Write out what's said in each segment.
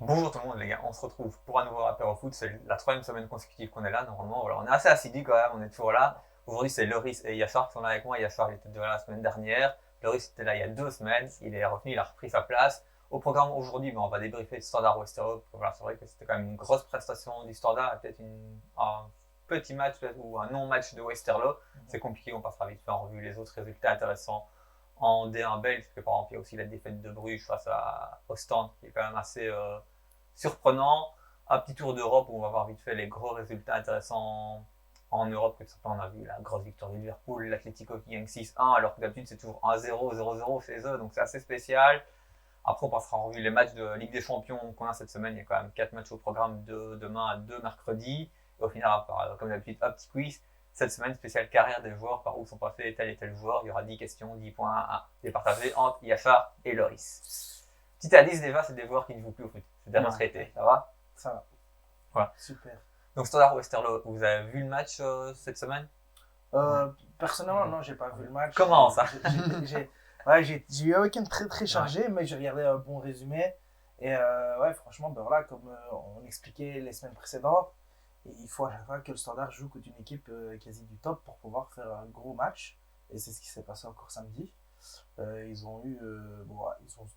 Bonjour tout le monde les gars, on se retrouve pour un nouveau rappel au foot, c'est la troisième semaine consécutive qu'on est là normalement, voilà, on est assez assidus quand même, on est toujours là. Aujourd'hui c'est Loris et Yachar qui sont là avec moi, Yachar il était déjà là la semaine dernière, Loris était là il y a 2 semaines, il est revenu, il a repris sa place. Au programme aujourd'hui, on va débriefer le Standard Westerlo, voilà, c'est vrai que c'était quand même une grosse prestation du Standard, peut-être un petit match ou un non-match de Westerlo, c'est compliqué, on passera vite fait en revue les autres résultats intéressants en D1 belge, parce que par exemple il y a aussi la défaite de Bruges face à Ostende qui est quand même assez surprenant. Un petit tour d'Europe où on va voir vite fait les gros résultats intéressants en Europe, que on a vu la grosse victoire de Liverpool, l'Atlético qui gagne 6-1, alors que d'habitude c'est toujours 1-0, 0-0 chez eux, donc c'est assez spécial. Après on passera en revue les matchs de Ligue des Champions qu'on a cette semaine, il y a quand même 4 matchs au programme de demain à 2 mercredis. Et au final, comme d'habitude, un petit quiz. Cette semaine, spéciale carrière des joueurs, par où sont passés tel et tel joueur. Il y aura 10 questions, 10 points à départager entre Yachar et Loris. Petit indice déjà, c'est des joueurs qui ne jouent plus au foot. C'est déjà notre été, ça va? Ça va. Voilà. Super. Donc Standard Westerlo, vous avez vu le match cette semaine? Personnellement, non, j'ai pas vu le match. Comment ça? J'ai eu un week-end très très chargé, mais j'ai regardé un bon résumé. Et ouais, franchement, ben voilà, comme on expliquait les semaines précédentes, il faut à chaque fois que le Standard joue contre une équipe quasi du top pour pouvoir faire un gros match. Et c'est ce qui s'est passé encore samedi. Ils ont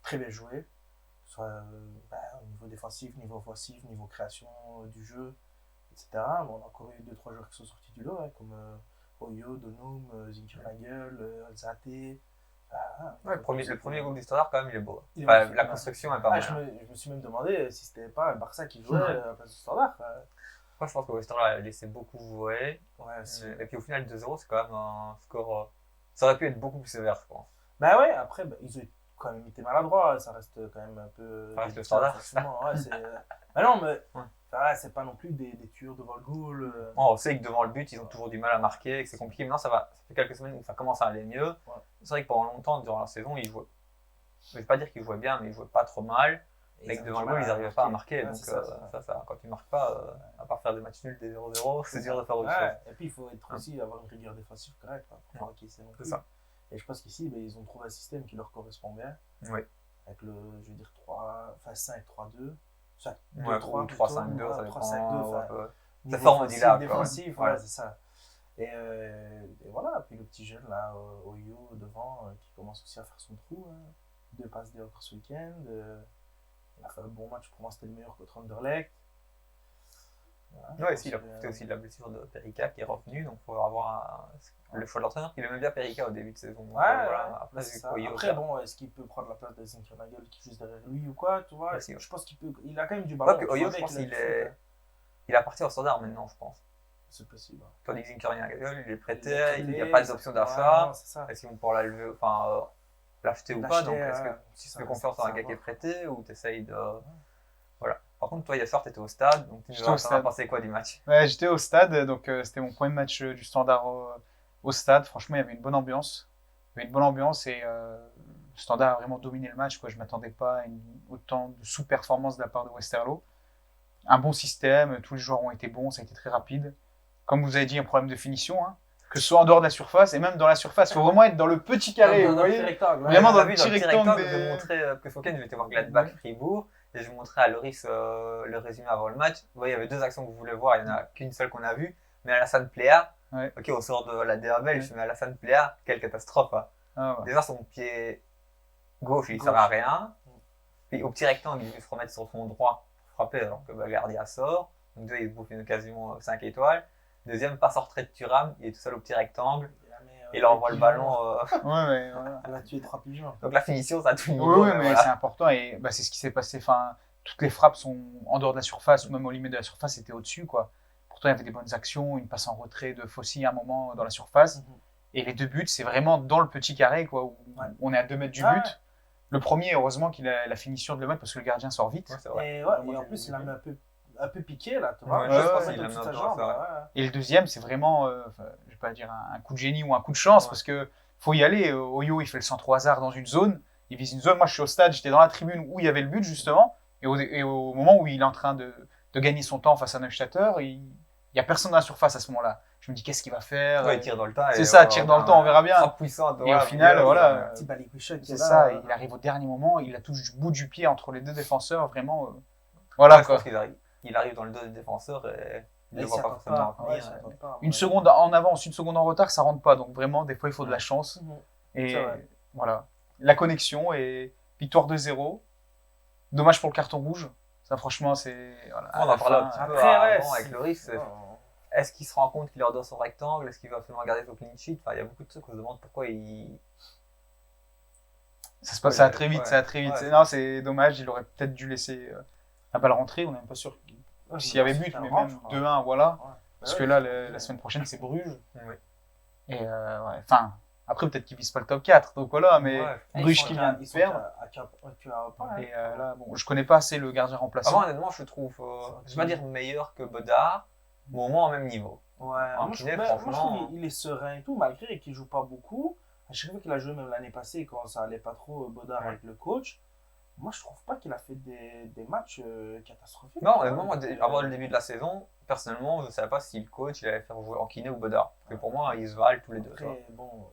très bien joué, soit au niveau défensif, niveau offensif, niveau création du jeu, etc. Bon, on a encore eu 2-3 joueurs qui sont sortis du lot, hein, comme Oyo, Donum, Zinkernagel, Zate. Ouais, le premier groupe du Standard, quand même, il est beau. La construction est pas mal. Je me suis même demandé si c'était pas le Barça qui jouait à la place du Standard. Moi, je pense que Westerlo a laissé beaucoup jouer. Ouais, et puis au final, 2-0, c'est quand même un score. Ça aurait pu être beaucoup plus sévère, je pense. Bah ouais, après, ils ont quand même été maladroits. Ça reste quand même un peu. Ça reste le Standard. Bah non, mais c'est pas non plus des tueurs devant le goal. On sait que devant le but, ils ont toujours du mal à marquer, que c'est compliqué. Maintenant, ça fait quelques semaines où ça commence à aller mieux. Ouais. C'est vrai que pendant longtemps, durant la saison, ils jouaient. Je ne vais pas dire qu'ils jouaient bien, mais ils jouaient pas trop mal. Mais que devant le goal, ils n'arrivaient pas à marquer. Ouais, donc, quand tu ne marques pas, à part faire des matchs nuls, des 0-0, c'est dur de faire autre chose. Et puis, il faut aussi avoir une rigueur défensive correcte pour marquer. C'est ça. Et je pense qu'ici, ils ont trouvé un système qui leur correspond bien. Oui. Avec le, je veux dire, 5-3-2. 3-3-2, 3-5-2, ça dépend. 3-5-2, c'est fort modulable. Défensif, ouais, c'est ça. Et voilà, puis le petit jeune là, Oyo devant, qui commence aussi à faire son trou. 2 passes D encore ce week-end. Il a fait un bon match, pour moi c'était le meilleur contre Anderlecht. Voilà, ouais, il a profité aussi de la blessure de Perica qui est revenu, donc il faut avoir le choix de l'entraîneur. Il aimait bien Perica au début de saison. Après, bon, est-ce qu'il peut prendre la place de Zinkernagel qui est juste derrière lui ou quoi, tu vois? Je pense qu'il peut. Il a quand même du ballon. Oyo, je pense qu'il appartient au Standard maintenant, je pense. C'est possible. Tandis que Zinkernagel, il est prêté, il n'y a pas d'option d'achat. Est-ce qu'ils vont pouvoir l'acheter ou pas? Donc, est-ce que tu fais confiance en un gars qui est prêté ou tu essayes de. Voilà. Par contre, toi, Yachar, tu étais au stade, donc tu nous as pensé quoi du match? Ouais, j'étais au stade, donc c'était mon premier match du Standard au stade. Franchement, il y avait une bonne ambiance. Et le Standard a vraiment dominé le match. Je ne m'attendais pas à autant de sous-performance de la part de Westerlo. Un bon système, tous les joueurs ont été bons, ça a été très rapide. Comme vous avez dit, un problème de finition, hein, que ce soit en dehors de la surface et même dans la surface. Il faut vraiment être dans le petit carré, vous voyez, vraiment dans le petit rectangle. Je vais montrer, que ce week-end, je vais te voir Gladbach-Fribourg. Et je montrais à Loris le résumé avant le match. Vous voyez, il y avait 2 actions que vous voulez voir, il n'y en a qu'une seule qu'on a vue. Mais Alassane Plea, ok, on sort de la DA belge, mais Alassane Plea, quelle catastrophe. Hein. Déjà, son pied gauche, il ne sert à rien. Puis au petit rectangle, il veut se remettre sur son droit pour frapper alors que Bagardia sort. Donc déjà, il bouffe une occasion 5 étoiles. Deuxième, passe en retrait de Thuram, il est tout seul au petit rectangle. Il envoie le ballon. Elle a tué 3 pigeons. Donc la finition, ça a tout niveau. Oui, mais c'est important et c'est ce qui s'est passé. Enfin, toutes les frappes sont en dehors de la surface ou même aux limites de la surface, c'était au-dessus, quoi. Pourtant, il y avait des bonnes actions, une passe en retrait de Fossi à un moment dans la surface. Et les 2 buts, c'est vraiment dans le petit carré, quoi, où on est à 2 mètres du but. Le premier, heureusement qu'il a la finition de le mettre parce que le gardien sort vite. Et en plus, il a mis un peu piqué là, tu vois. Et le deuxième, c'est vraiment, je vais pas dire un coup de génie ou un coup de chance, parce que faut y aller. Oyo, il fait le centre au hasard dans une zone, il vise une zone. Moi, je suis au stade, j'étais dans la tribune où il y avait le but justement, et au moment où il est en train de gagner son temps face à Neufchâtel, il y a personne dans la surface à ce moment-là. Je me dis, qu'est-ce qu'il va faire? Il tire dans le tas. C'est ça, tire dans le temps, on verra bien. Puissant, et au final, voilà. Petit C'est ça, il arrive au dernier moment, il la touche du bout du pied entre les 2 défenseurs, vraiment. Voilà, je quoi. pense qu'il arrive dans le dos des défenseurs et il ne le Il voit s'y pas attend forcément pas. Ouais, venir. il s'y attend pas. Une Ouais. seconde en avance, une seconde en retard, ça rentre pas. Donc vraiment, des fois, il faut de la Ouais. chance. Mhm. Et C'est vrai. voilà. La connexion et victoire 2-0. Dommage pour le carton rouge. Ça, franchement, c'est. Voilà, On à la en parlait un fin, petit peu Après, ouais. avant avec Loris. Est-ce qu'il se rend compte qu'il leur donne son rectangle? Est-ce qu'il va absolument garder son clean sheet? Enfin, il y a beaucoup de trucs qu'on se demande pourquoi il. ça se passe, Ouais, ça va très vite, ouais, ça va très vite. ouais. Non, c'est dommage. Il aurait peut-être dû laisser la balle rentrer. On n'est même pas sûr s'il y avait but, mais même 2-1, voilà. Parce que là, la semaine prochaine, c'est Bruges. Oui. Et ouais, enfin, après, peut-être qu'ils visent pas le top 4. Donc voilà, mais Ouais. Bruges qui vient de perdre. Et là, bon, je connais pas assez le gardien remplaçant. Avant, honnêtement, je trouve, je vais pas dire meilleur que Bodard, mais au moins au même niveau. Ouais, En moi, je kiné, trouve franchement. il est serein et tout, malgré qu'il joue pas beaucoup. À chaque fois qu'il a joué, même l'année passée, quand ça allait pas trop, Bodard Ouais. avec le coach, moi je trouve pas qu'il a fait des matchs catastrophiques. Non, honnêtement, moi, avant le début de la saison, personnellement, je ne savais pas si le coach il allait faire jouer en kiné ou Bodard. Parce que pour moi, ils se valent tous les deux. tu vois. Après, bon,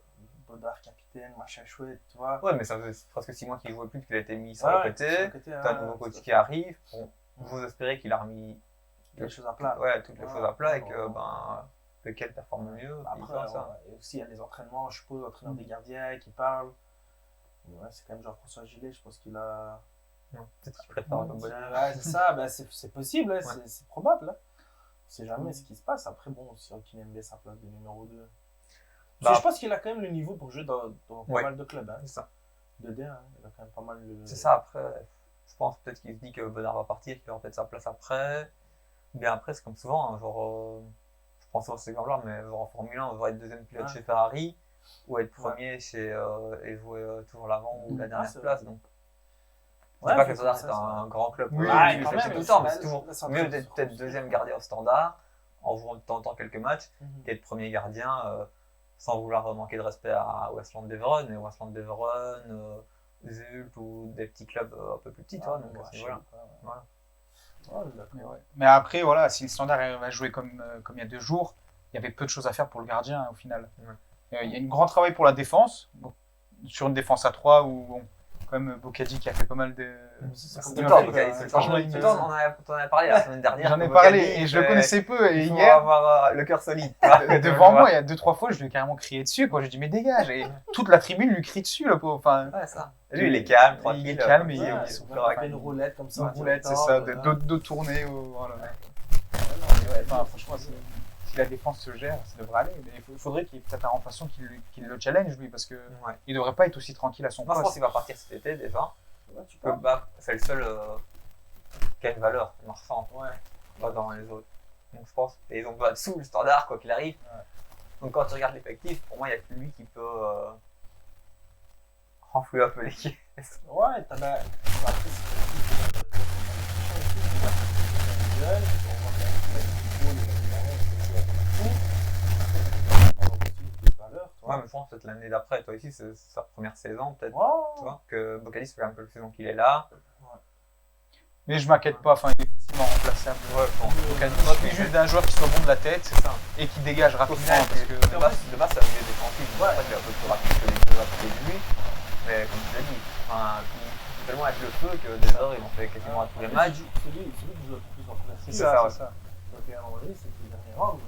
Bodard capitaine, machin chouette, tu vois. Ouais, mais ça faisait presque 6 mois qu'il jouait plus, qu'il a été mis sur Ouais, le côté. sur le côté, T'as ouais, un nouveau coach tout à qui arrive. Bon, vous espérez qu'il a remis les choses à plat. ouais, toutes les Ouais, choses à plat et ouais, que ouais. lequel performe le mieux. puis Après, voilà, ça. ouais, et aussi il y a les entraînements, je suppose, l'entraîneur des gardiens qui parle. Ouais, c'est quand même Jean-François Gillet, je pense qu'il a. Non, peut-être qu'il prépare comme Bodard. Ouais, c'est ça, ben, c'est possible, hein, Ouais. c'est probable. Hein. On sait jamais ce qui se passe. Après, bon, si Kinembe sa place de numéro 2. Bah, Je pense qu'il a quand même le niveau pour jouer dans pas Ouais. mal de clubs. Hein. C'est ça. De D1, hein. Il a quand même pas mal de. C'est ça, après, je pense peut-être qu'il se dit que Bodard va partir, qu'il aura peut-être sa place après. Mais après, c'est comme souvent, hein, genre, je pense à ces gars-là, mais genre en Formule 1, on va être deuxième pilote Ouais. chez Ferrari, ou être premier chez, et jouer toujours l'avant ou la dernière c'est place. vrai. Donc, je Ouais, dis pas que c'est Standard ça, est c'est un vrai. grand club, Oui, voilà, oui, il quand le fait même, tout le temps, mais là, c'est toujours là, ça mieux fait- d'être peut-être deuxième gardien au Standard, en jouant de temps en temps quelques matchs, Mhm. qu'être premier gardien, sans vouloir manquer de respect à Westland Beveron, et Westland Beveron, Zult ou des petits clubs un peu plus petits, tu vois, donc à ce niveau-là. Voilà. Ouais, d'accord. Mais après, voilà, si le Standard va jouer comme il y a 2 jours, il y avait peu de choses à faire pour le gardien hein, au final. Ouais. Il y a un grand travail pour la défense, bon, sur une défense à 3 où bon, quand même Bocadi qui a fait pas mal de. C'est Il tout le m'a temps, fait- Bocadi, c'est tout le temps. franchement, il Tout me- le temps, t'en avais parlé la semaine dernière. J'en ai que parlé Bocadi, et je le connaissais peu. Et il faut hier, avoir le cœur solide. devant moi, il y a 2-3 fois, je lui ai carrément crié dessus. Quoi. Je lui ai dit, mais dégage. Et toute la tribune lui crie dessus, le pauvre. Enfin, Ouais, ça. Et lui, il est calme, tranquille. Il est calme, et comme ça, il Ouais, est souffle on avec fait une roulette comme ça. une roulette, c'est ça, de tourner. Voilà. Enfin, franchement, si la défense se gère, ça devrait aller. Mais il faudrait qu'il y ait peut-être un remplaçant qui le challenge, lui, parce qu'il Ouais. ne devrait pas être aussi tranquille à son Moi, je pense poste. qu'il va partir cet été déjà. Ouais, tu Que peux. bah, c'est le seul qui a une valeur marchande, Ouais. pas dans les autres. Donc je pense, et ils ont pas dessous le Standard, quoi qu'il arrive. Ouais. Donc quand tu regardes l'effectif, pour moi, il n'y a que lui qui peut renflouer un peu l'équipe. Ouais, t'as la. Après, Ouais, mais je pense que peut-être l'année d'après, toi ici, c'est sa première saison, peut-être. Tu Ouais. vois, que Bocadi, ça fait un peu quelques saisons qu'il est là. Mais je m'inquiète pas, enfin, il est facilement remplaçable. Ouais, je pense. Bocadi, il suffit juste d'un joueur qui soit bon de la tête C'est ça. et qui dégage rapidement. Ouais, Parce que de base, c'est un milieu défensif. Ouais. C'est vrai qu'il est un peu plus rapide que les deux à côté de lui. Mais comme tu l'as dit, enfin, il peut tellement être le feu que des heures, ils ont fait quasiment à tous les matchs. Celui qui joue le plus en première c'est ligue, ça, ouais. c'est ça. donc à un moment donné, c'est que le dernier round,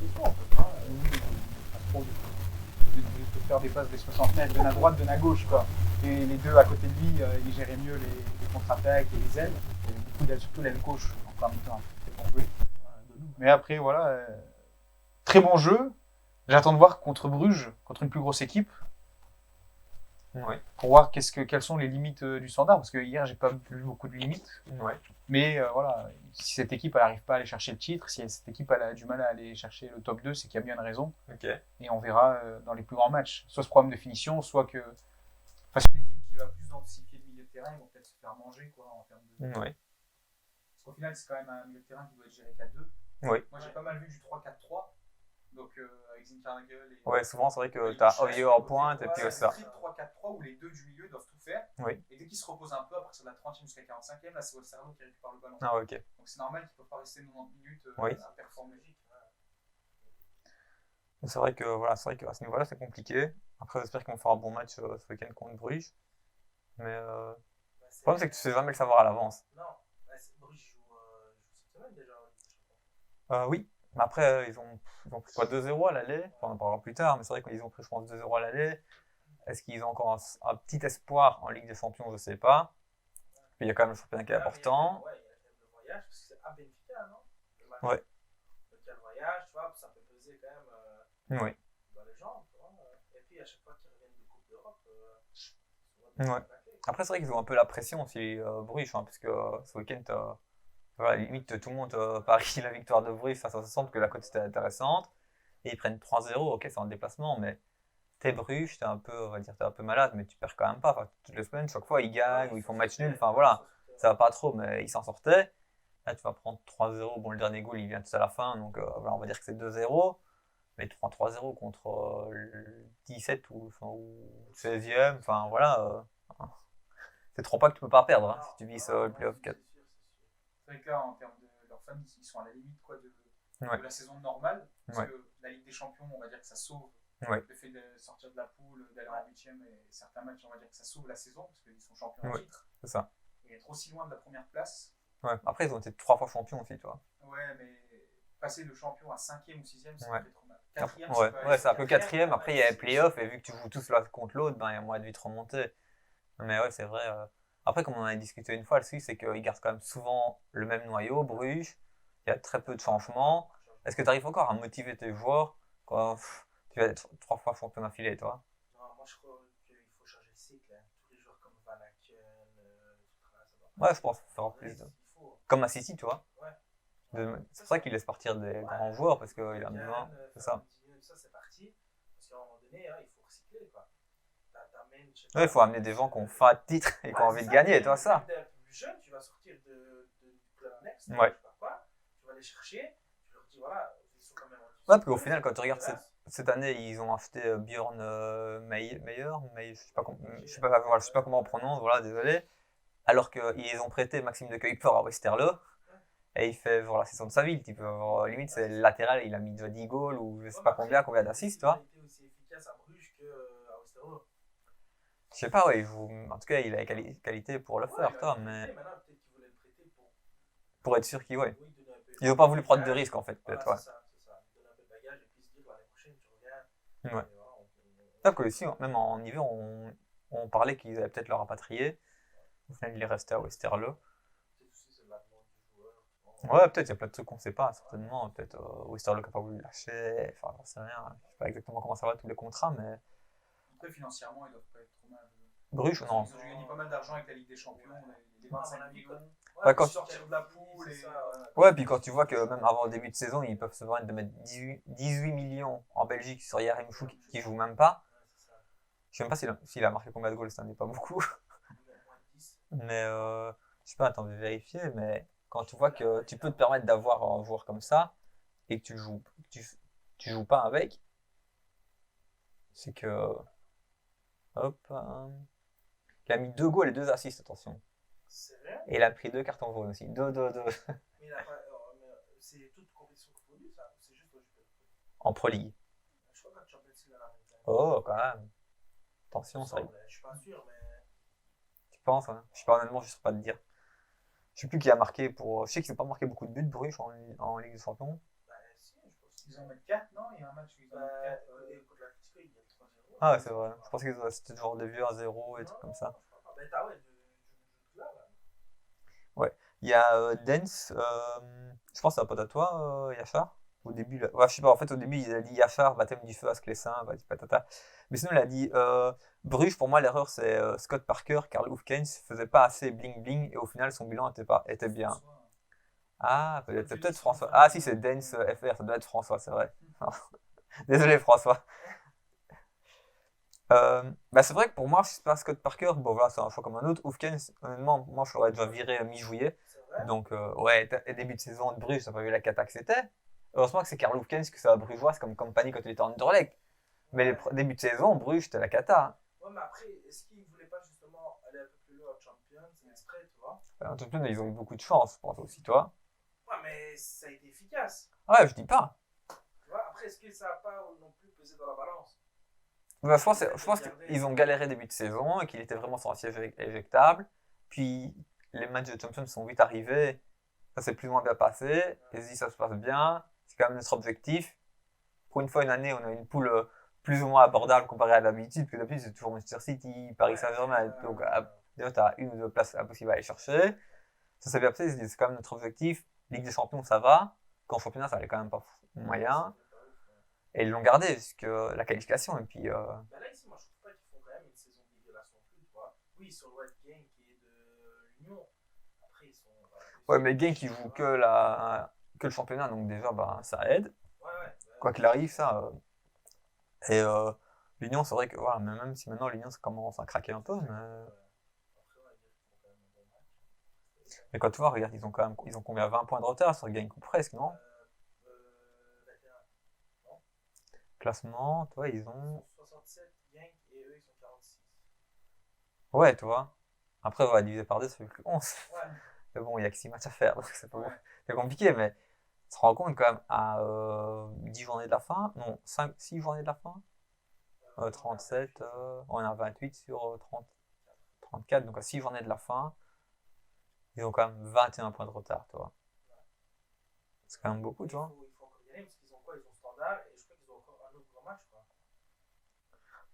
c'est quoi, on peut pas. De faire des passes des 60 mètres, donne à droite, donne à gauche. Quoi. Et les deux à côté de lui, ils géraient mieux les contre-attaques et les ailes. Et beaucoup d'ailes, surtout l'aile gauche, encore en même temps. C'est bon joué. Mais après, voilà. Très bon jeu. J'attends de voir contre Bruges, contre une plus grosse équipe, Ouais. pour voir quelles sont les limites du Standard. Parce que hier, j'ai pas vu beaucoup de limites. Ouais. Mais voilà, si cette équipe n'arrive pas à aller chercher le titre, si cette équipe elle a du mal à aller chercher le top 2, c'est qu'il y a bien une raison. Ok. Et on verra dans les plus grands matchs. Soit ce problème de finition, soit que. Enfin, c'est une équipe qui va plus anticiper le milieu de terrain, ils vont peut-être se faire manger quoi, en termes de. Ouais. Parce qu'au final, c'est quand même un milieu de terrain qui doit être géré 4-2. Oui. Moi, j'ai pas mal vu du 3-4-3. Donc, avec Zinkarnagel et. Ouais, souvent, c'est vrai que tu as Oyo en pointe et puis c'est ça. strict 3-4-3 où les deux du milieu doivent tout faire. Oui. Et dès qu'ils se reposent un peu, après sur la 30e jusqu'à 45e, là, c'est Westerlo qui récupère le ballon. Ah, ok. Donc, c'est normal qu'ils ne peuvent pas rester 90 minutes Oui. à performer. C'est vrai que voilà, c'est vrai qu'à ce niveau-là, c'est compliqué. Après, j'espère qu'on fera un bon match ce week-end contre Bruges. Mais Le problème, c'est que tu sais jamais le savoir à l'avance. Non, Bruges joue cette semaine déjà en Ligue des Champions. Oui, mais après, ils ont pris quoi, 2-0 à l'aller. Enfin, on en parlera plus tard, mais c'est vrai qu'ils ont pris, je pense, 2-0 à l'aller. Est-ce qu'ils ont encore un petit espoir en Ligue des Champions? Je sais pas. Puis il y a quand même le championnat qui est important. Ouais, il y a quand même le voyage, parce que c'est à Benfica, non? Le match. Ouais. Donc il y a le voyage, tu vois, ça peut peser quand même Oui. dans les jambes, tu vois. Et puis à chaque fois qu'ils reviennent de Coupe d'Europe, Ouais. Après, c'est vrai qu'ils ont un peu la pression aussi, Bruges, hein, parce que ce week-end, voilà, limite tout le monde parie la victoire de Bruges face à 60, que la cote était intéressante. Et ils prennent 3-0, ok, c'est en déplacement, mais t'es Bruges, t'es un peu, on va dire, t'es un peu malade, mais tu perds quand même pas. Enfin, toutes les semaines, chaque fois, ils gagnent ou ils font match nul. Enfin, voilà, ça va pas trop, mais ils s'en sortaient. Là, tu vas prendre 3-0. Bon, le dernier goal, il vient tout à la fin, donc voilà, on va dire que c'est 2-0. Mais tu prends 3-0 contre le 17 ou 16e. Enfin, voilà. C'est 3 pas que tu peux pas perdre hein, si tu vises le playoff 4. C'est vrai que là, en termes de leurs fans, ils sont à la limite quoi, de Ouais. la saison normale. Parce Ouais. que la Ligue des Champions, on va dire que ça sauve Ouais. le fait de sortir de la poule, d'aller en 8e et certains matchs, on va dire que ça sauve la saison parce qu'ils sont champions en Ouais. titre. C'est ça. Et être aussi loin de la première place. Ouais. Après, ils ont été 3 fois champions aussi, tu vois. Ouais, mais passer le champion à 5e ou 6e, ça Ouais. fait trop mal. 4e, Ouais, c'est un peu 4e. Après, il y a les playoffs et vu que tu joues tous l'un contre l'autre, ben, il y a moyen de vite remonter. Mais ouais, c'est vrai. Après, comme on en a discuté une fois, le souci, c'est qu'ils gardent quand même souvent le même noyau, Bruges. Il y a très peu de changements. Est-ce que tu arrives encore à motiver tes joueurs quand tu vas être 3 fois champion d'affilée, toi? Non, moi je crois qu'il faut changer de cycle. Hein. Tous les joueurs comme Van Aken, Ouais, je pense qu'il faut faire plus de. Comme à City, tu vois. Ouais. C'est pour ça qu'il laisse partir des grands joueurs parce qu'il a besoin. C'est ça. Ça, c'est parti. Parce qu'à un moment donné, hein, il faut recycler. Quoi. Ouais, il faut amener des gens qui ont faim de titre et qui ont envie de gagner, toi, ça. Tu es un peu plus jeune, tu vas sortir du club annexe, Ouais. je sais pas quoi, tu vas les chercher, tu leur dis voilà, ils sont quand même en Ouais, parce qu'au final, quand tu regardes cette année, ils ont acheté Bjorn Meyer, je sais pas, je sais pas comment on prononce, voilà, désolé. Alors qu'ils ont prêté Maxime de Kuiper à Westerlo. Et il fait voir la saison de sa vie, type, limite c'est le latéral, il a mis déjà 10 goals ou je sais pas combien d'assists, tu vois. Il a été aussi efficace à Bruges qu'à Westerlo. Je sais pas, ouais, en tout cas, il a les qualités pour le faire, toi, mais. Maintenant, peut-être qu'il voulait le prêter pour être sûr qu'ils, ouais. Oui, donner un peu Ils ont pas voulu prendre de risques, en fait, peut-être, voilà, ouais. c'est ça. Donner un peu de bagage et puis se dire l'année prochaine, tu reviens. Ouais. Et D'accord, aussi, même en hiver, on parlait qu'ils allaient peut-être le rapatrier. Au final, il est resté à Westerlo. Ouais, peut-être, il y a plein de trucs qu'on sait pas, certainement. Peut-être Westerlo qui n'a pas voulu le lâcher, enfin, j'en sais rien. Je sais pas exactement comment ça va tous les contrats, mais. Après, financièrement, ils doivent pas être trop mal. Bruges, non. Ils ont gagné pas mal d'argent avec la Ligue des Champions, les 25 millions. Ouais, quand... sortir de la poule. Ouais, puis quand tu vois que même avant le début de saison, ils peuvent se permettre de mettre 18 millions en Belgique sur Yaremchuk qui joue même pas. Je sais même pas s'il a marqué combien de goals, ça n'est pas beaucoup. Mais je sais pas, attends, je vais vérifier, mais quand tu vois que tu peux te permettre d'avoir un joueur comme ça et que tu joues pas avec, c'est que hop, il a mis 2 goals et 2 assists, attention. C'est vrai. Et il a pris 2 cartons jaunes aussi. 2. Mais il a pas. C'est toute compétition confondue, ça. C'est juste en Pro League. Je crois que Champions League en a. Oh, quand même. Attention, ça. Je suis pas sûr, mais. Tu penses, hein? Je sais pas, honnêtement, je sais pas te dire. Je sais plus qui a marqué pour. Je sais qu'ils n'ont pas marqué beaucoup de buts, Bruges, en Ligue des Champions. Bah, si, je pense. Ils en mettent 4, non? Il y a un match où ils en mettent 4. Contre l'Atlético, il y a 3-0. Ah ouais, c'est vrai. Je pense que c'était genre des vieux à 0 et trucs comme ça. Ben, t'as ouais, là. Ouais. Il y a Dens, je pense que c'est un pote à toi, Yachar. Au début, là. Ouais, je sais pas, en fait, au début, il a dit Yachar, baptême du feu à Sclessin, patata. Mais sinon, il a dit Bruges, pour moi, l'erreur, c'est Scott Parker, car Loufkens faisait pas assez bling-bling et au final, son bilan était bien. Ah, peut-être François. Ah, si, c'est Dens FR, ça doit être François, c'est vrai. Désolé, François. Bah c'est vrai que pour moi, c'est pas Scott Parker, bon voilà, c'est un choix comme un autre. Oufkens, honnêtement, moi je l'aurais déjà viré mi-juillet. Donc, ouais, début de saison de Bruges, t'as pas vu la cata que c'était. Heureusement que c'est Karl Oufkens, que c'est la brugeoise comme compagnie quand il était en Anderlecht. Mais les débuts de saison, Bruges, c'était la cata. Hein. Ouais, mais après, est-ce qu'ils voulaient pas justement aller un peu plus loin en Champions, exprès, tu vois? En Champions, ils ont eu beaucoup de chance, je pense aussi, toi. Ouais, mais ça a été efficace. Ouais, je dis pas. Tu vois, après, est-ce que ça n'a pas non plus pesé dans la balance? Bah, je pense qu'ils ont galéré début de saison et qu'il était vraiment sorti éjectable. Puis les matchs de Champions sont vite arrivés. Ça s'est plus ou moins bien passé. Et si ça se passe bien, c'est quand même notre objectif. Pour une fois, une année, on a une poule plus ou moins abordable comparée à d'habitude. Parce que d'habitude, c'est toujours Manchester City, Paris Saint-Germain. Donc, déjà, tu as une ou deux places impossibles à aller chercher. Ça s'est bien passé. C'est quand même notre objectif. Ligue des Champions, ça va. Qu'en championnat, ça allait quand même pas moyen. Et ils l'ont gardé jusqu'à la qualification. Et puis, Là, ici, moi, je trouve pas qu'ils font quand même une saison dégueulasse non plus, tu vois. Oui, sur le West Game qui est de l'Union. Après, ils sont. ouais, mais Genk, qui joue que le championnat. Donc, déjà, bah, ça aide. Ouais. Quoi qu'il arrive, ça. Et l'Union, c'est vrai que voilà, même si maintenant l'Union ça commence à craquer un peu, mais quand tu vois, regarde, ils ont combien 20 points de retard sur Genk ou presque, non? Classement, tu vois, ils ont. 67 Genk et eux, ils sont 46. Ouais, tu vois. Après, on va diviser par 2, ça fait plus 11. Ouais. Mais bon, il y a que 6 matchs à faire, donc c'est pas Ouais. c'est compliqué, mais tu te rends compte quand même à 10 journées de la fin, non, 6 journées de la fin, 37, on est à 28 sur 34, donc à 6 journées de la fin, ils ont quand même 21 points de retard, tu vois. C'est quand même beaucoup, tu vois. Il faut encore y aller parce qu'ils ont quoi? Ils ont Standard et je crois qu'ils ont encore un autre grand match,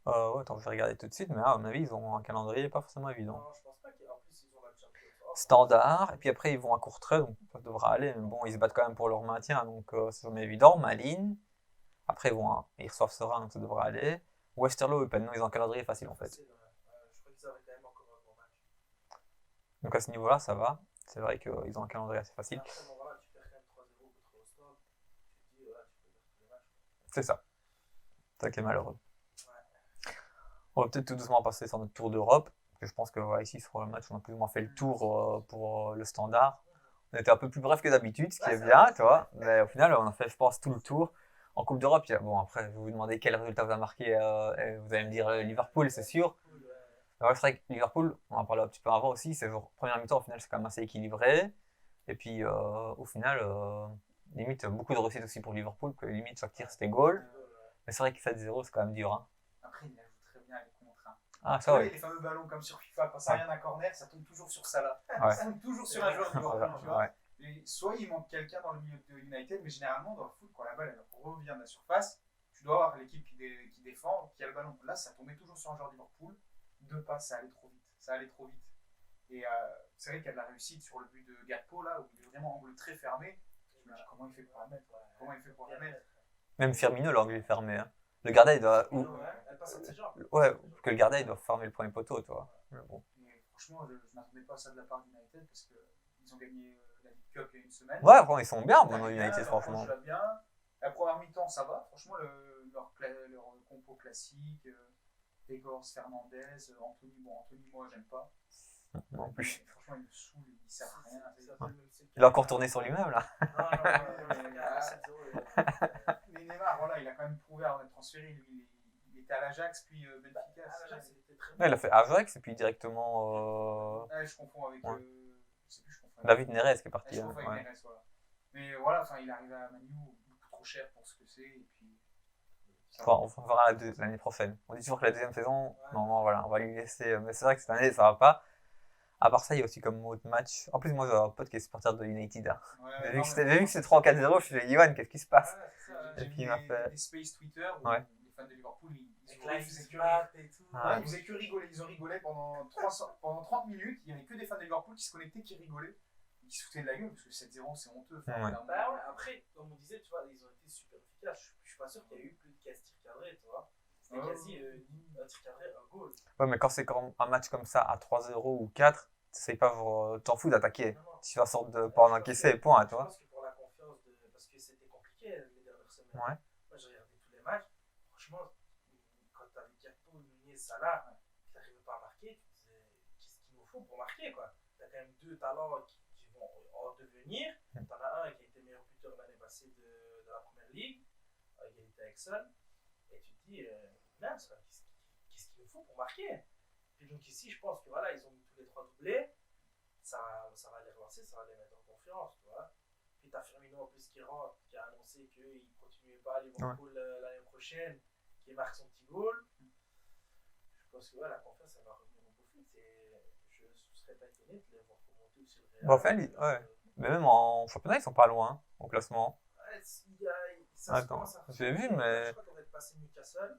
quoi. Ouais, attends, je vais regarder tout de suite, mais à mon avis, ils ont un calendrier pas forcément évident. Non, je pense pas qu'en plus, ils ont la Champions. Standard, et puis après, ils vont à Courtrai, donc ça devra aller, mais bon, ils se battent quand même pour leur maintien, donc c'est jamais évident. Malines, après, ils reçoivent Serein, donc ça devra aller. Westerlo, Eupen, non, ils ont un calendrier facile en fait. Je crois qu'ils avaient quand même encore un grand match. Donc à ce niveau-là, ça va. C'est vrai qu'ils ont un calendrier assez facile. Après, bon, voilà, tu perds quand même 3-0 contre Rostov. Tu te dis, voilà, tu peux perdre tous les matchs. C'est ça. C'est ça qui est malheureux. Ouais. On va peut-être tout doucement passer sur notre tour d'Europe. Parce que je pense que voilà, ici, sur le match, on a plus ou moins fait le tour pour le Standard. On était un peu plus bref que d'habitude, ce qui est bien, tu vois. Mais au final, on a fait, je pense, tout le tour. En Coupe d'Europe, bon, après, je vais vous demander quel résultat vous a marqué. Et vous allez me dire Liverpool, c'est sûr. Ouais, c'est vrai que Liverpool, on en parlait un petit peu avant aussi, c'est genre, première mi-temps, au final, c'est quand même assez équilibré. Et puis, au final, limite, beaucoup de réussite aussi pour Liverpool, que limite, chaque tir, c'était goal. Mais c'est vrai que 7-0, c'est quand même dur. Hein. Après, il la joue très bien les contre. Ah, ça, Les fameux ballons comme sur FIFA, quand ça vient d'un corner, ça tombe toujours sur Salah. Ouais. Ça tombe toujours sur un joueur de Liverpool, tu vois. Ouais. Et soit il manque quelqu'un dans le milieu de United, mais généralement, dans le foot, quand la balle elle revient de la surface, tu dois avoir l'équipe qui défend, qui a le ballon. Là, ça tombait toujours sur un joueur de Liverpool. Deux passes, ça allait trop vite. Ça allait trop vite. Et c'est vrai qu'il y a de la réussite sur le but de Gakpo, là, où il est vraiment angle très fermé. Je me dis, comment il fait pour la mettre? Comment il fait pour la mettre? Même Firmino, l'angle est fermé. Hein. Le gardien, il doit. Elle passe à ses jambes. Ouais, que le gardien, il doit fermer le premier poteau, tu vois. Mais bon. Mais franchement, je n'attendais pas ça de la part d'United parce qu'ils ont gagné la League Cup il y a une semaine. Ouais, franchement, ils sont bien, maintenant, United, franchement. Bien. La première mi-temps, ça va. Franchement, leur compo classique, Pegors, Fernandez, Anthony. Bon, Anthony, moi, j'aime pas. Non plus. Franchement, il me saoule, il sert à rien. Il a encore tourné sur lui-même, là. Mais Neymar, voilà, il a quand même prouvé avant d'être transféré. Lui, il était à l'Ajax, puis Benfica. L'Ajax, il était très Ouais, il a fait Ajax, et puis directement. Ouais, je confonds avec. Ouais. Je sais plus, je confonds. David Neres qui est parti. Je confonds avec Neres, voilà. Mais voilà, il arrive à Manu beaucoup trop cher pour ce que c'est. Et puis. On verra l'année prochaine. On dit toujours que la deuxième saison, non, voilà, on va lui laisser. Mais c'est vrai que cette année, ça va pas. À part ça, il y a aussi comme autre match. En plus, moi, j'ai un pote qui est supporter de United. Hein. J'ai vu que c'est 3-4-0, je suis dit, Yohan, qu'est-ce qui se passe? Et puis, il m'a fait des space Twitter où les fans de Liverpool, ils faisaient que rigoler. Ils ont rigolé pendant 30 minutes. Il n'y avait que des fans de Liverpool qui se connectaient, qui rigolaient. Qui se foutaient de la gueule parce que 7-0, c'est honteux. Après, comme on disait, tu vois, ils ont été super efficaces. Je suis pas sûr qu'il y a eu plus de 15 tirs cadrés, tu vois. C'était quasi un tir cadré, un goal. Ouais, mais quand c'est un match comme ça à 3-0 ou 4, tu pas, t'en fous d'attaquer. Tu vas sortir de pas en encaisser, point, tu vois. Je pense que pour la confiance, parce que c'était compliqué les dernières semaines. Ouais. Moi, j'ai regardé tous les matchs. Franchement, quand tu avais Gakpo, Nunez, Salah, tu n'arrivais pas à marquer, tu disais, qu'est-ce qu'il nous faut pour marquer, quoi. Tu as quand même deux talents qui vont en devenir. Tu en as un qui a été meilleur buteur l'année passée de la première ligue, à égalité avec Son. Et tu te dis, mince, qu'est-ce qu'il nous faut pour marquer? Et donc ici, je pense que voilà, ils ont mis tous les trois doublés. Ça va les relancer, ça va les mettre en confiance, tu vois. Puis t'as Firmino en plus qui rentre, qui a annoncé qu'il ne continuait pas à Liverpool l'année prochaine, qui marque son petit goal. Je pense que la confiance, elle va revenir au beau foot. Je serais serais pas étonné de les voir remonter sur le Real. Bon, enfin, ouais. Mais même en championnat, ils sont pas loin hein, au classement. Ouais, ça se Attends, commence à j'ai vu, ressentir. mais. Je crois qu'on va être passé Newcastle.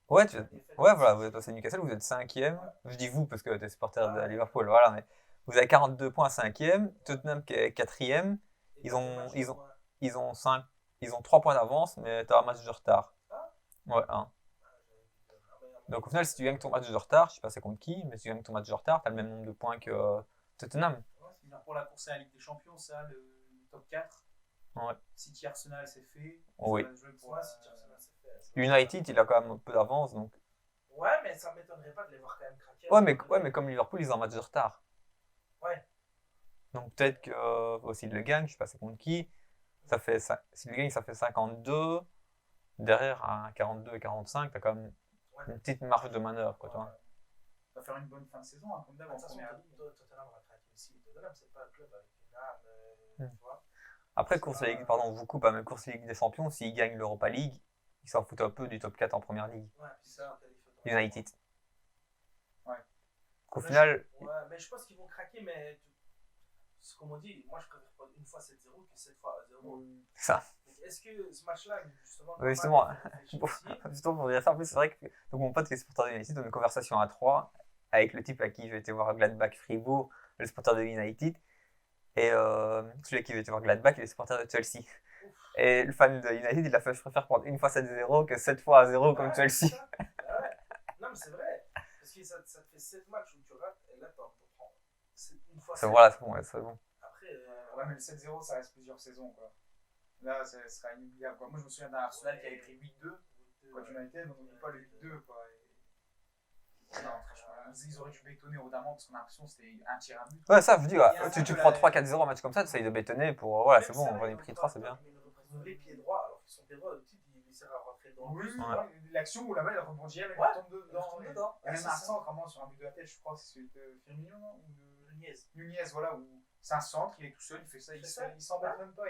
Ouais, La défaite ouais, de voilà, vous City. êtes passé Newcastle, vous êtes 5e. Ouais. Je dis vous parce que t'es supporter de Ouais. Liverpool, voilà, mais vous avez 42 points 5e, Tottenham qui est 4e. Et Ils t'as ont, deux matchs ils de ont, moins. ils ont 5, ils ont 3 points d'avance, mais t'as un match de retard. Ah, Ouais, un. j'avais vu Donc au final, si tu gagnes ton match de retard, je sais pas c'est contre qui, mais si tu gagnes ton match de retard, t'as le même nombre de points que Tottenham. C'est-à-dire pour la course à la Ligue des Champions, ça, le top 4. Ouais. City Arsenal, c'est fait. Oui. Ça va jouer pour City Arsenal, c'est fait. United, il a quand même un peu d'avance, donc. Ouais, mais ça m'étonnerait pas de les voir quand même craquer. Ouais, mais comme Liverpool, ils ont un match de retard. Ouais. Donc peut-être que s'ils le gagnent, je sais pas c'est contre qui, ça fait s'ils le gagnent, ça fait 52. Derrière, à 42 et 45, t'as quand même une petite marge de manœuvre, quoi, tu vois. On va faire une bonne fin de saison, hein, comme d'hab. De toute façon, Tottenham va craquer aussi. Tottenham, c'est pas un club avec une âme. Tu vois. Après, course Ligue, pardon, on vous coupe, hein, mais course Ligue des Champions, s'ils gagnent l'Europa League, ils s'en foutent un peu du top 4 en première ligue. Ouais, puis ça. United. Ouais. Au final, Ouais, mais je pense qu'ils vont craquer, mais c'est comme on dit, moi je préfère pas une fois 7-0 que 7 fois 0. ça. Donc, est-ce que ce match-là, justement, Ouais, justement, pour justement, pour dire ça, en plus, c'est vrai que donc, mon pote qui est supporter de United, on a une conversation à 3 avec le type à qui j'ai été voir Gladbach Fribourg, le supporter de United, et celui à qui j'ai été voir Gladbach, il est supporter de Chelsea. Et le fan de United, il a fait je préfère prendre une fois 7-0 que 7 fois à 0 comme Chelsea. Ouais. Non, mais c'est vrai. Parce que ça te fait 7 matchs où tu rates, et là, t'en prends une fois. C'est voilà, c'est bon, ouais, c'est bon. Après, Ouais, mais le 7-0, ça reste plusieurs saisons, quoi. Là, ça sera inoubliable, quoi. Moi, je me souviens d'un Arsenal qui avait pris 8-2 quand United, on n'oublie pas le 8-2, quoi. Non, franchement, ils auraient dû bétonner évidemment parce qu'on a l'impression que c'était un tir à but. Ouais, ça, je dis, ouais, tu prends 3-4-0 un match comme ça, tu essayes de bétonner pour. Voilà, c'est bon, on a pris 3, c'est bien. Les pieds droits, alors qu'ils sont pieds droits, le type, il sert à rentrer dans le but. L'action où la balle rebondit, elle tombe dedans. Il y a même un centre, vraiment, sur un but de la tête, je crois que c'est celui de Firmino, non, ou de Nunez, voilà, où c'est un centre, il est tout seul, il fait ça, il s'embête même pas,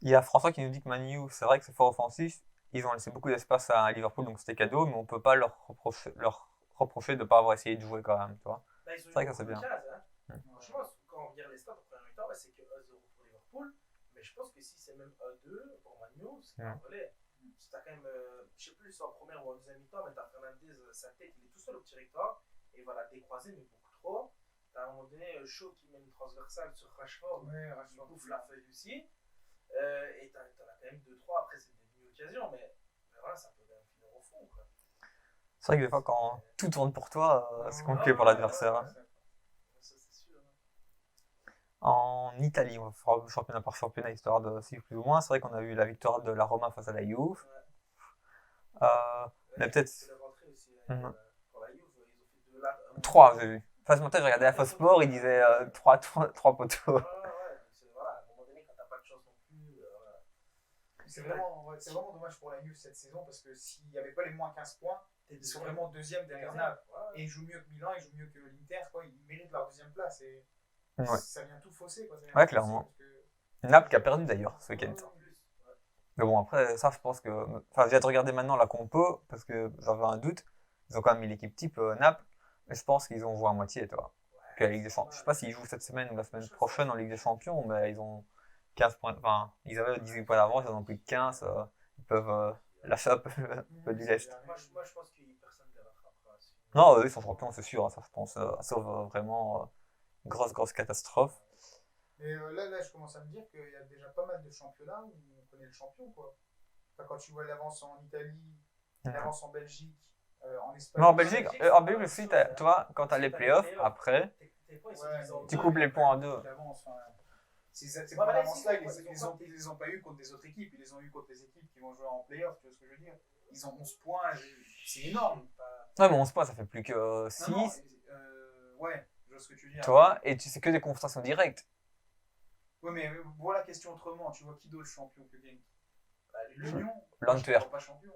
Il y a François qui nous dit que Manu, c'est vrai que c'est fort offensif. Ils ont laissé beaucoup d'espace à Liverpool, donc c'était cadeau, mais on peut pas leur reprocher de ne pas avoir essayé de jouer quand même, tu vois. C'est vrai que ça c'est bien. Franchement, quand on regarde les stats en première mi-temps, c'est que 1-0 pour Liverpool, mais je pense que si c'est même 1-2 pour Manu, c'est un relais. Tu as quand même, je sais plus si c'est en première ou en deuxième mi-temps, mais tu as Fernandez, sa tête, il est tout seul au petit rectangle, et il va la décroiser, mais beaucoup trop. Tu as à un moment donné Shaw qui met une transversale sur Rashford, qui bouffe la feuille aussi. Et tu en as quand même 2-3, après c'est des demi-occasions, mais voilà, ça peut quand même finir au fond. Quoi. C'est vrai que des fois, quand tout tourne pour toi, c'est compliqué pour l'adversaire. Ça, c'est sûr. En Italie, on va faire championnat par championnat, histoire de suivre plus ou moins. C'est vrai qu'on a eu la victoire de la Roma face à la Juve. Mais peut-être. Pour la Juve, ils ont fait 2 là. 3, j'ai vu. Enfin, ce matin, j'ai regardé la Sport, il disait 3 poteaux. Voilà, à un moment donné, quand t'as pas de chance non plus. C'est vraiment dommage pour la Juve cette saison parce que s'il n'y avait pas les moins 15 points, ils sont vraiment deuxième derrière Naples. Et ils jouent mieux que Milan, ils jouent mieux que l'Inter, quoi. Ils méritent leur deuxième place et ça vient tout fausser. Quoi. Ouais, clairement. Naples qui a perdu d'ailleurs ce week-end. Mais bon, après, ça, je pense que. Enfin, j'ai hâte de regarder maintenant la compo parce que j'avais un doute. Ils ont quand même mis l'équipe type Naples, mais je pense qu'ils ont joué à moitié, toi. Puis la Ligue des Champions. Je sais pas s'ils jouent cette semaine ou la semaine prochaine en Ligue des Champions, mais ils ont 15 points. Enfin, ils avaient 18 points d'avance, ils en ont plus que 15. Ils peuvent lâcher un peu du lest. Moi, je pense que personne ne les rattrapera. Non, ils sont champions, c'est sûr. Ça, je pense, sauf vraiment grosse catastrophe. Mais là, je commence à me dire qu'il y a déjà pas mal de championnats où on connaît le champion, quoi. Enfin, quand tu vois l'avance en Italie, l'avance en Belgique, en Espagne. Mais en Belgique aussi, tu vois, quand tu as les playoffs, après, tu coupes les points en deux. Ces points d'avance-là, ils les ont pas eu contre des autres équipes, ils les ont eu contre des équipes qui vont jouer en playoff, tu vois ce que je veux dire. Ils ont 11 points, c'est énorme. Ouais, mais 11 points, ça fait plus que 6. Ouais, je vois ce que tu veux dire. Tu vois, et c'est que des confrontations directes. Oui, mais voilà la question autrement. Tu vois qui d'autre champion que gagne L'Union. L'Antwerp. Pas champion.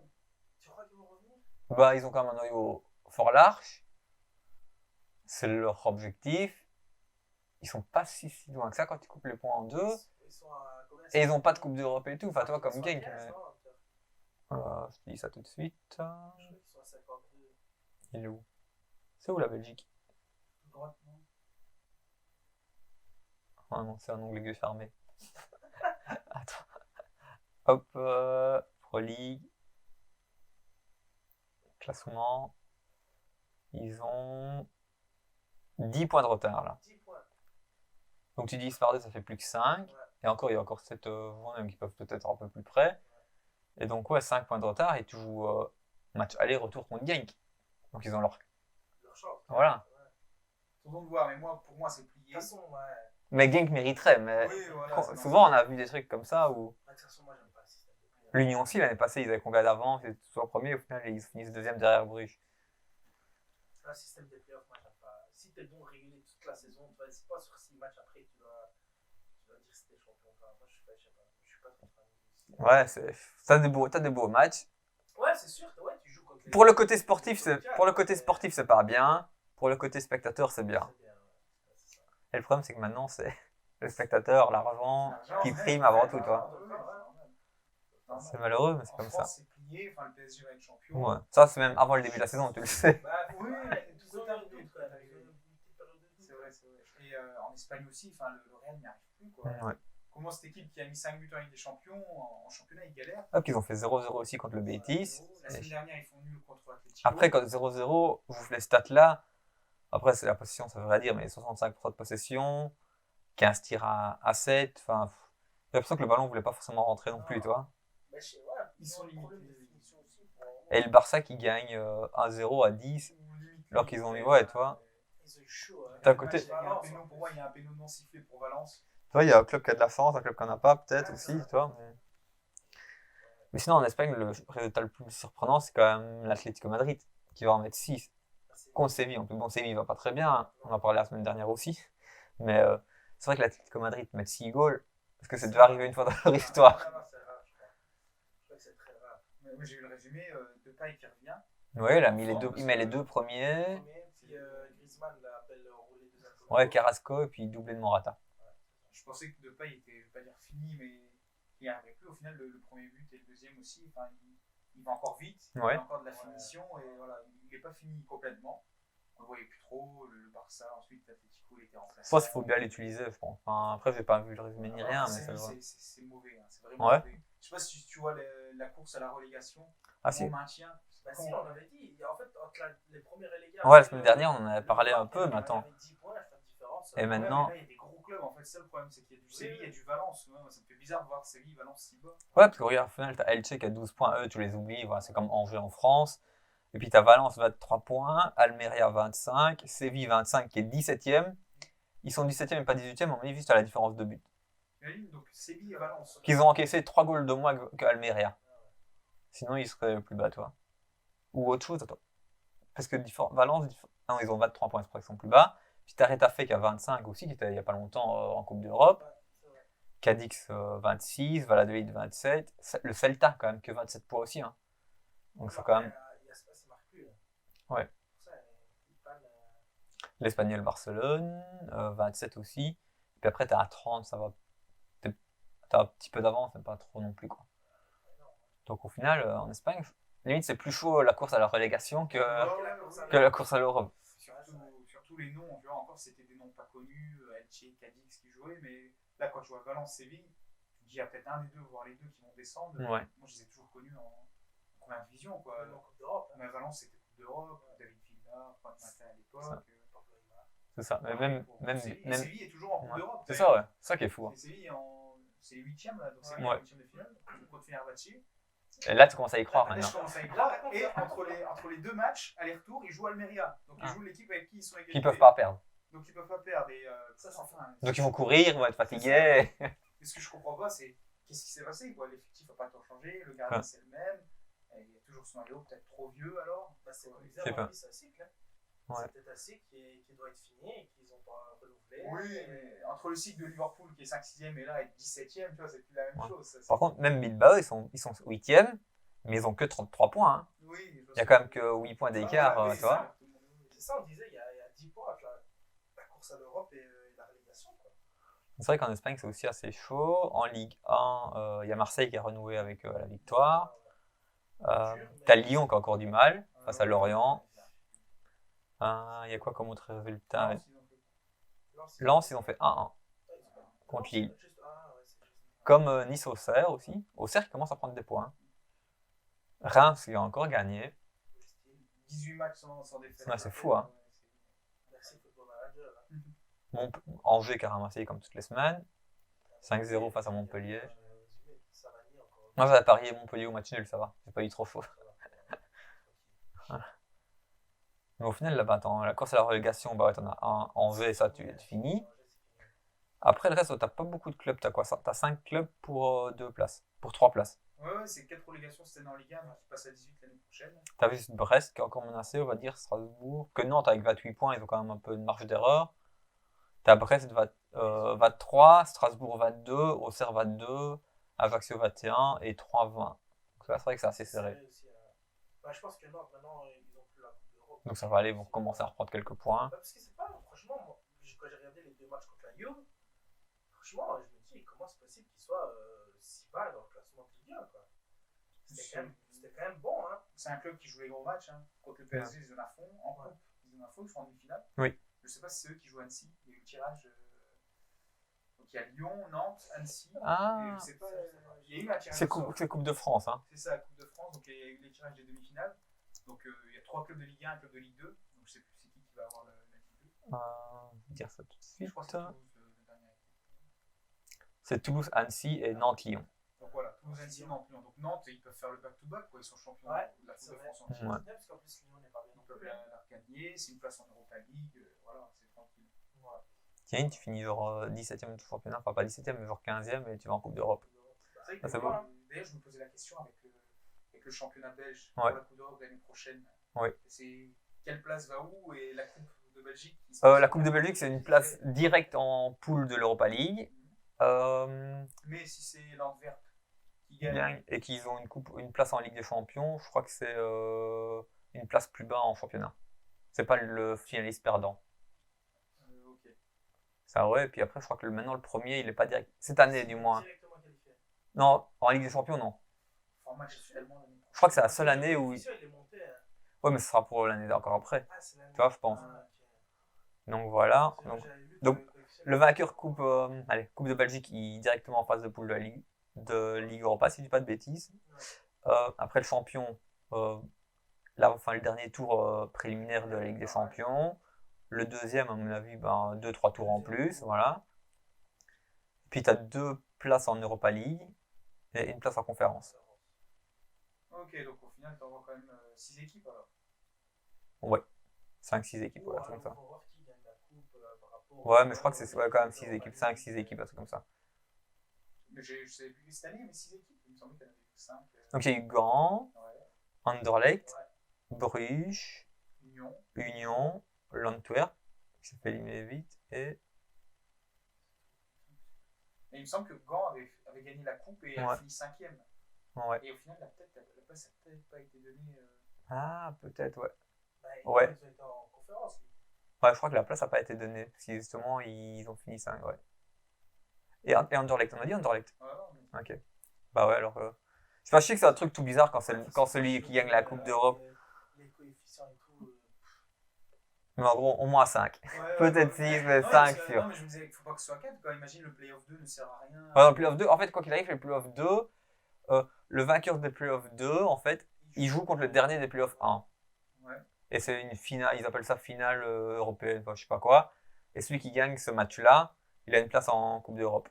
Tu crois qu'ils vont revenir? Bah, ils ont quand même un noyau fort large. C'est leur objectif. Ils sont pas si loin que ça quand tu coupes les points en deux. Et ils ont pas de Coupe d'Europe et tout. Enfin, toi, comme Genk. Je te dis ça tout de suite. Je crois qu'ils sont à 52. Il est où? C'est où la Belgique? droite, non? Ah non, c'est un onglet que j'ai fermé. Attends. Hop, Pro League. Classement. Ils ont 10 points de retard là. 10 points. Donc tu divises par 2, ça fait plus que 5. Ouais. Et encore, il y a encore 7 même qui peuvent peut-être être un peu plus près. Et donc, ouais, 5 points de retard et tu joues match aller-retour contre Genk. Donc ils ont leur. Leur chance. Voilà. Attendons de voir, mais pour moi, c'est De plié. toute façon, ouais. Mais Genk mériterait. Mais Oui, voilà, c'est souvent, on a vu des trucs comme ça où. De toute façon, moi, j'aime pas le système de play-off. L'Union aussi, l'année passée, ils avaient combien d'avance, ils étaient toujours premiers, au final, ils finissent deuxième derrière Bruges. Le système des playoffs, moi, j'aime pas. Si t'es bon régulier toute la saison, c'est pas sur 6 matchs après que tu dois dire si t'es champion. Enfin, moi, je sais pas, je suis pas trop fan du système. Ouais, t'as des beaux matchs. Ouais, c'est sûr, ouais, tu joues contre les. Pour le côté sportif, c'est pas bien. Pour le côté spectateur, c'est bien. C'est bien, ouais. C'est ça. Et le problème, c'est que maintenant, c'est le spectateur, l'argent, qui prime avant tout, toi. C'est malheureux, mais c'est comme ça. En France, c'est plié, enfin, le PSG va être champion. Ouais. Ça, c'est même avant le début de la saison, tu le sais. Bah, oui, Ils ont un doute, quand même. Ils ont une petite période de doute. c'est vrai. Et en Espagne aussi, enfin, le Real n'y arrive plus, quoi. Ouais. Comment cette équipe qui a mis 5 buts en Ligue des Champions, en championnat, ils galèrent. Hop, ils ont fait 0-0 aussi contre le Betis. La semaine dernière, ils font nul contre l'Atlético. Après, quand 0-0, vous les stats là, après, c'est la possession, ça veut rien dire, mais 65% de possession, 15 tirs à 7, enfin, j'ai l'impression que le ballon ne voulait pas forcément rentrer non plus, toi. Mais ouais, Ils sont des problèmes limités. de finition aussi. Et le Barça qui gagne 1-0 à 10, alors qu'ils ont eu, ouais, toi. Ils ont eu chaud. Hein. D'un côté- Pour moi, il y a un péno non sifflé pour Valence. Toi, il y a un club qui a de la chance, un club qui n'en a pas, peut-être aussi, toi. Mais sinon, en Espagne, le résultat le plus surprenant, c'est quand même l'Atlético Madrid, qui va en mettre 6 contre Séville. En plus, bon, Séville va pas très bien, hein. On en parlait la semaine dernière aussi. Mais c'est vrai que l'Atlético Madrid met 6 goals, parce que ça devait arriver une fois dans leur histoire. C'est rare, je crois. Je crois que c'est très rare. Moi, j'ai eu le résumé de Paille qui revient. Oui, il met les deux premiers. Puis Griezmann là, appelle rouler deux accords. Ouais, Carrasco, et puis doublé de Morata. Je pensais que Depay était, je vais pas dire fini, mais il n'y arrivait plus. Au final, le premier but et le deuxième aussi, enfin, il va encore vite, il Ouais. a encore de la finition, et voilà, il n'est pas fini complètement. On le voyait plus trop, le Barça, ensuite l'Atlético, il était remplacé. Je pense qu'il faut bien l'utiliser, je pense. Enfin, après, j'ai pas vu le résumé ni rien, mais ça va. C'est mauvais, hein, c'est vraiment Ouais. mauvais. Je sais pas si tu vois la course à la relégation, Ah au si. maintien. Bah si, on avait dit. En fait, entre les premiers et les gars. Ouais, la semaine dernière, on en avait parlé un peu, mais attends. Il y avait 10 points, je fais la différence. Et maintenant- Ouais, mais là, il y a des gros clubs, en fait, c'est ça le problème, c'est qu'il y a du Séville et du Valence. Ouais, ça me fait bizarre de voir Séville, Valence si bas. Ouais, parce que regarde, au final, t'as Elche qui a 12 points, eux, tu les oublies, voilà, c'est comme Angers en France. Et puis t'as Valence 23 points, Almeria 25, Séville 25 qui est 17ème. Ils sont 17ème et pas 18ème, on dit juste à la différence de but. Imagine, donc Séville et Valence. Qu'ils ont encaissé 3 goals de moins qu'Almeria. Sinon, ils seraient plus bas, toi. Ou autre chose, attends. Parce que Valence, non, ils ont 23 points, c'est pour ça qu'ils sont plus bas. Puis t'as Retafe qui a 25 aussi, qui était il y a pas longtemps en Coupe d'Europe. Cadix 26, Valladolid 27. Le Celta, quand même, que 27 points aussi. Hein. Donc c'est quand même. Il y a ça marque plus. Là. Ouais. Pour ça, il panne. L'Espagnol Barcelone, 27 aussi. Puis après, t'as à 30, ça va. T'as un petit peu d'avance, mais pas trop non plus, quoi. Donc au final, en Espagne, limite, c'est plus chaud la course à la relégation que la course à l'Europe. Surtout les noms, tu vois, encore c'était des noms pas connus, Elche, Cadix qui jouaient, mais là quand tu vois Valence, Séville, tu te dis il y a peut-être un des deux, voire les deux qui vont descendre. Ouais. Moi je les ai toujours connus en première division, quoi. En Coupe d'Europe. Mais Valence c'était Coupe d'Europe, David Villa, Franck Matin à l'époque. C'est ça. Mais Séville est toujours en Coupe Ouais. d'Europe. C'est ça, ouais. C'est ça qui est fou. Hein. Et Séville, c'est les 8e là, donc Séville Ouais. en 8e de finale, contre Fenerbahçe. Et là, tu commences à y croire Là, je maintenant. commence à y croire. Et entre les deux matchs, aller-retour, ils jouent Almeria. Donc ils jouent l'équipe avec qui ils sont égalisés. Qui peuvent pas perdre. Donc ils peuvent pas perdre. Et, Ça, c'est enfin, Donc ils vont courir, ils vont être fatigués. Mais ce que je comprends pas, c'est qu'est-ce qui s'est passé, quoi. L'effectif n'a pas tant changé, le gardien Ouais. c'est le même. Et il y a toujours son maillot, peut-être trop vieux alors. Bah, c'est Je bizarre, sais à pas. mon avis, c'est un cycle. Hein. Ouais. C'est peut-être un cycle qui doit être fini et qu'ils n'ont pas renouvelé. Oui, mais entre le cycle de Liverpool qui est 5-6e et là être 17e, tu vois, c'est plus la même Ouais. chose. Ça, Par contre, même Bilbao, ils sont 8ème, mais ils ont que 33 points. Hein. oui, Il y a quand même que 8 points d'écart, tu vois. C'est ça, on disait, il y a 10 points entre la course à l'Europe et la relégation. Quoi. C'est vrai qu'en Espagne, c'est aussi assez chaud. En Ligue 1, il y a Marseille qui a renoué avec la victoire. T'as Lyon qui a encore du mal face à Lorient. Il y a quoi comme autre résultat? Lens, ils ont fait- Lens, ils ont fait 1-1 contre Lille. C'est juste. Comme Nice-Auxerre aussi. Auxerre qui commence à prendre des points. Reims, il a encore gagné. 18 matchs sans défaite. Ouais, c'est fou, hein. Merci, Football Manager. Angers qui a ramassé comme toutes les semaines. 5-0 face à Montpellier. Ça va aller encore. Moi, j'avais parié Montpellier au match nul, ça va. J'ai pas eu trop chaud. Mais au final, là-bas, attends, la course à la relégation, bah ouais, t'en as un. Angers, ça, tu finis. Après, le reste, t'as pas beaucoup de clubs. T'as quoi? T'as 5 clubs pour 2 places. Pour 3 places. Ouais, c'est 4 relégations cette année en Ligue 1, donc ils passent à 18 l'année prochaine. T'as juste Brest qui est encore menacé, on va dire, Strasbourg. Que Nantes, avec 28 points, ils ont quand même un peu de marge d'erreur. T'as Brest 23, Strasbourg 22, Auxerre 22, Ajaccio 21 et 3-20. Donc là, c'est vrai que c'est assez serré. Je pense que Nantes, maintenant, ils ont plus la Coupe d'Europe. Donc ça va aller, ils vont commencer à reprendre quelques points. Parce que c'est pas, franchement, moi, quand j'ai regardé les 2 matchs contre la Juve, franchement, je me dis, comment c'est possible qu'ils soient si bas dans le classement de Ligue 1, quoi. C'était quand même bon, hein. C'est un club qui joue les gros matchs. Hein. Contre le PSG, ils en à fond. En coupe, ils en à fond, ils sont en demi-finale. Oui. Je sais pas si c'est eux qui jouent Annecy. Il y a eu le tirage. Donc il y a Lyon, Nantes, Annecy. Ah, je sais pas, il y a eu un tirage. c'est coupe de France, hein. C'est ça, la Coupe de France. Donc il y a eu les tirages des demi-finales. Donc il y a 3 clubs de Ligue 1, un club de Ligue 2. Donc je sais plus c'est qui va avoir la Ligue 2. Je vais dire ça tout de suite. Je crois que c'est Toulouse, le dernier. C'est Toulouse, Annecy et Nantes-Lyon. Donc voilà, Toulouse, Annecy, Nantes, Lyon. Donc Nantes, ils peuvent faire le back-to-back, quoi. Ils sont champions Ouais, de la Coupe c'est de vrai. France en titre. Ouais. C'est bien parce qu'en plus, Lyon n'est pas bien. Ils peuvent la regagner. C'est une place en Europa League. Voilà, c'est tranquille. Ouais. Tiens, tu finis genre 17ème du championnat, enfin pas 17ème, mais genre 15ème et tu vas en Coupe d'Europe. C'est vrai Ah, que c'est beau. D'ailleurs, je me posais la question avec le championnat belge Ouais. pour la Coupe d'Europe l'année prochaine. Ouais. C'est quelle place va où et la Coupe de Belgique La Coupe de Belgique, c'est une place directe en poule de l'Europa League. Mais si c'est l'Antwerp qui Gagne gagne, et qu'ils ont une place en Ligue des Champions, je crois que c'est une place plus bas en championnat. C'est pas le finaliste perdant. ok. Ça ouais, et puis après je crois que maintenant le premier il est pas direct. Cette année du moins. Directement qualifié. Non, en Ligue des Champions non. Format tellement l'année prochaine. Je crois que c'est la seule année où. Il est monté. Hein. Ouais, mais ce sera pour l'année encore après. Ah, c'est l'année. Tu vois, je pense. Ah, ok. Donc voilà. Donc, le le vainqueur coupe de Belgique, il est directement en phase de poule de Ligue Europa, si je dis pas de bêtises. Après le champion, le dernier tour préliminaire de la Ligue des Champions. Le deuxième, à mon avis, 2-3 tours en plus, voilà. Puis tu as 2 places en Europa League et une place en conférence. Ok, donc au final, tu envoies quand même 6 équipes alors. Ouais, 5-6 équipes, Ouais, ouais, comme ça. faut voir qui gagne la coupe par rapport. Ouais, mais je crois que c'est quand même 6 équipes, 5-6 équipes, un truc comme ça. Mais je sais plus, cette année, il y avait 6 équipes. Il me semblait qu'il y en avait 5. Donc il y a eu Gand, Ouais. Anderlecht, Ouais. Bruges, Union. l'Antwerp, qui s'est fait éliminer vite, et Mais il me semble que Gand avait gagné la coupe et a fini 5ème. ouais. Et au final, la place n'a peut-être pas été donnée. Ah, peut-être, ouais. Ouais. Ils ont été en conférence. Ouais, je crois que la place n'a pas été donnée, parce que justement, ils ont fini 5, ouais. Et Anderlecht, on a dit Anderlecht? Ouais, Ok. Bah ouais, alors. Je sais que c'est un truc tout bizarre quand celui qui gagne la Coupe d'Europe. Les coefficients et tout. Mais en gros, au moins 5. Ouais, Peut-être 6, mais 5 sûr. Non, mais je me disais qu'il ne faut pas que ce soit 4. Quand imagine le playoff 2 ne sert à rien. Ouais, dans le playoff 2, en fait, quoi qu'il arrive, le playoff 2, le vainqueur des playoff 2, en fait, il joue contre le dernier des playoff 1. Ouais. Et c'est une finale, ils appellent ça finale européenne, enfin, je sais pas quoi. Et celui qui gagne ce match-là, il a une place en Coupe d'Europe.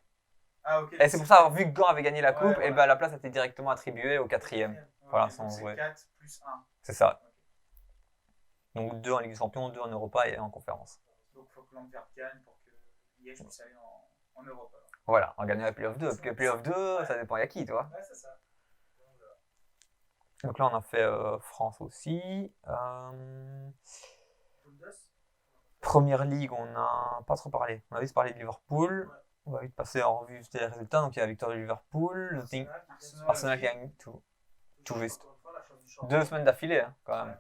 Ah, ok. Et c'est pour ça, vu que Gand avait gagné la Ouais, coupe, voilà. et ben la place a été directement attribuée au 4e. Okay, Voilà, donc sans c'est jouer. 4 plus 1. C'est ça. Okay. Donc 2 en Ligue des Champions, 2 en Europa et en conférence. Donc il faut que l'Antwerp gagne pour que Liège puisse aller en Europe. Alors. Voilà, en gagnant la playoff 2. Parce que playoff 2, ça dépend, il y a qui, tu vois. Ouais, c'est ça. Donc là, on a fait France aussi. Première Ligue, on n'a pas trop parlé. On a juste parlé de Liverpool. Ouais. On va vite passer en revue les résultats. Donc il y a la victoire de Liverpool. Arsenal qui gagne tout juste. 2 semaines d'affilée, hein, quand même.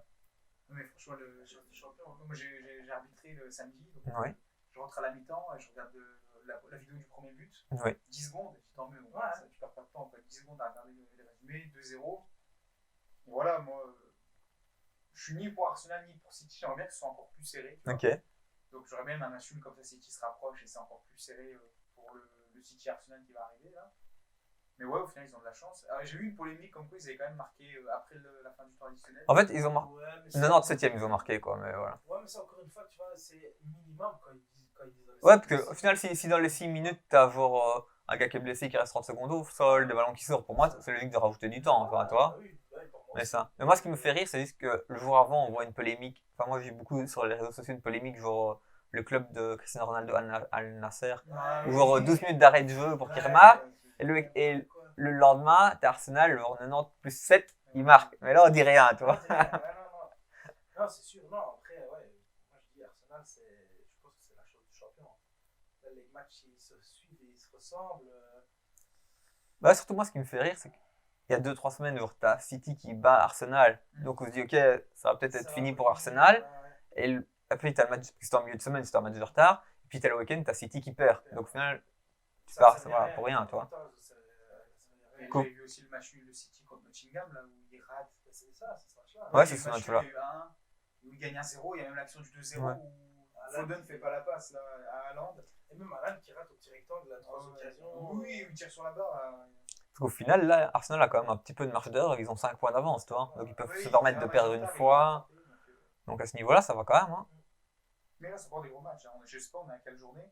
Mais franchement, le champion, moi j'ai arbitré le samedi. Donc Oui. Je rentre à la mi-temps et je regarde la vidéo du premier but. Oui. 10 secondes, et puis tant mieux. Ouais, ça, tu perds pas de temps. 10 secondes à regarder les résumés, 2-0. Et voilà, moi, je suis ni pour Arsenal ni pour City. J'aimerais bien que ce soit encore plus serré. Ok. Donc j'aurais bien un match nul comme ça, City se rapproche et c'est encore plus serré pour le City Arsenal qui va arriver là. Mais ouais, au final, ils ont de la chance. J'ai vu une polémique comme quoi ils avaient quand même marqué après la fin du temps additionnel. En fait, ils ont marqué. Ouais, mais 97e, ils ont marqué, quoi, mais voilà. Ouais, mais ça, encore une fois, tu vois, c'est minimum quand ils disent dans les Ouais, parce qu'au final, si dans les 6 minutes, t'as genre un gars qui est blessé qui reste 30 secondes au sol, des ballons qui sortent, pour moi, c'est logique de rajouter du temps, enfin, toi. Mais ça. Mais moi, ce qui me fait rire, c'est juste que le jour avant, on voit une polémique. Enfin, moi, j'ai beaucoup sur les réseaux sociaux une polémique, genre le club de Cristiano Ronaldo Al Nasser, où genre 12 minutes d'arrêt de jeu pour qu'il remarque. Et le lendemain, t'as Arsenal, genre 90 plus 7, il marque. Mais là, on dit rien, tu vois. Non, c'est sûr. Non, après, ouais, moi je dis Arsenal, je pense que c'est la chose du champion. Là, les matchs, ils se suivent et ils se ressemblent. Bah, surtout, moi, ce qui me fait rire, c'est qu'il y a 2-3 semaines, genre, t'as City qui bat Arsenal. Donc, on se dit, ok, ça va peut-être être fini pour Arsenal. Et après, t'as le match, c'était en milieu de semaine, c'était un match de retard. Et puis, t'as le week-end, t'as City qui perd. Donc, au final, tu pars, ça va pour rien, toi. J'ai vu aussi le match nul de City contre Nottingham, là où il rate. C'est ça, c'est ce match-là. Ouais, c'est ce match-là. Il y a eu un où il gagne 1-0, il y a même l'action du 2-0 Ouais. où Foden ne fait pas la passe là, à Haaland. Et même Haaland qui rate au petit rectangle, la trois occasions. Oui, il tire sur la barre. Parce qu'au final, là, Arsenal a quand même un petit peu de marge d'erreur. Ils ont 5 points d'avance, toi. Donc, ils peuvent se permettre de perdre une fois. Donc, à ce niveau-là, ça va quand même. Hein. Mais là, c'est pas des gros matchs. Hein. Je sais pas, on est à quelle journée?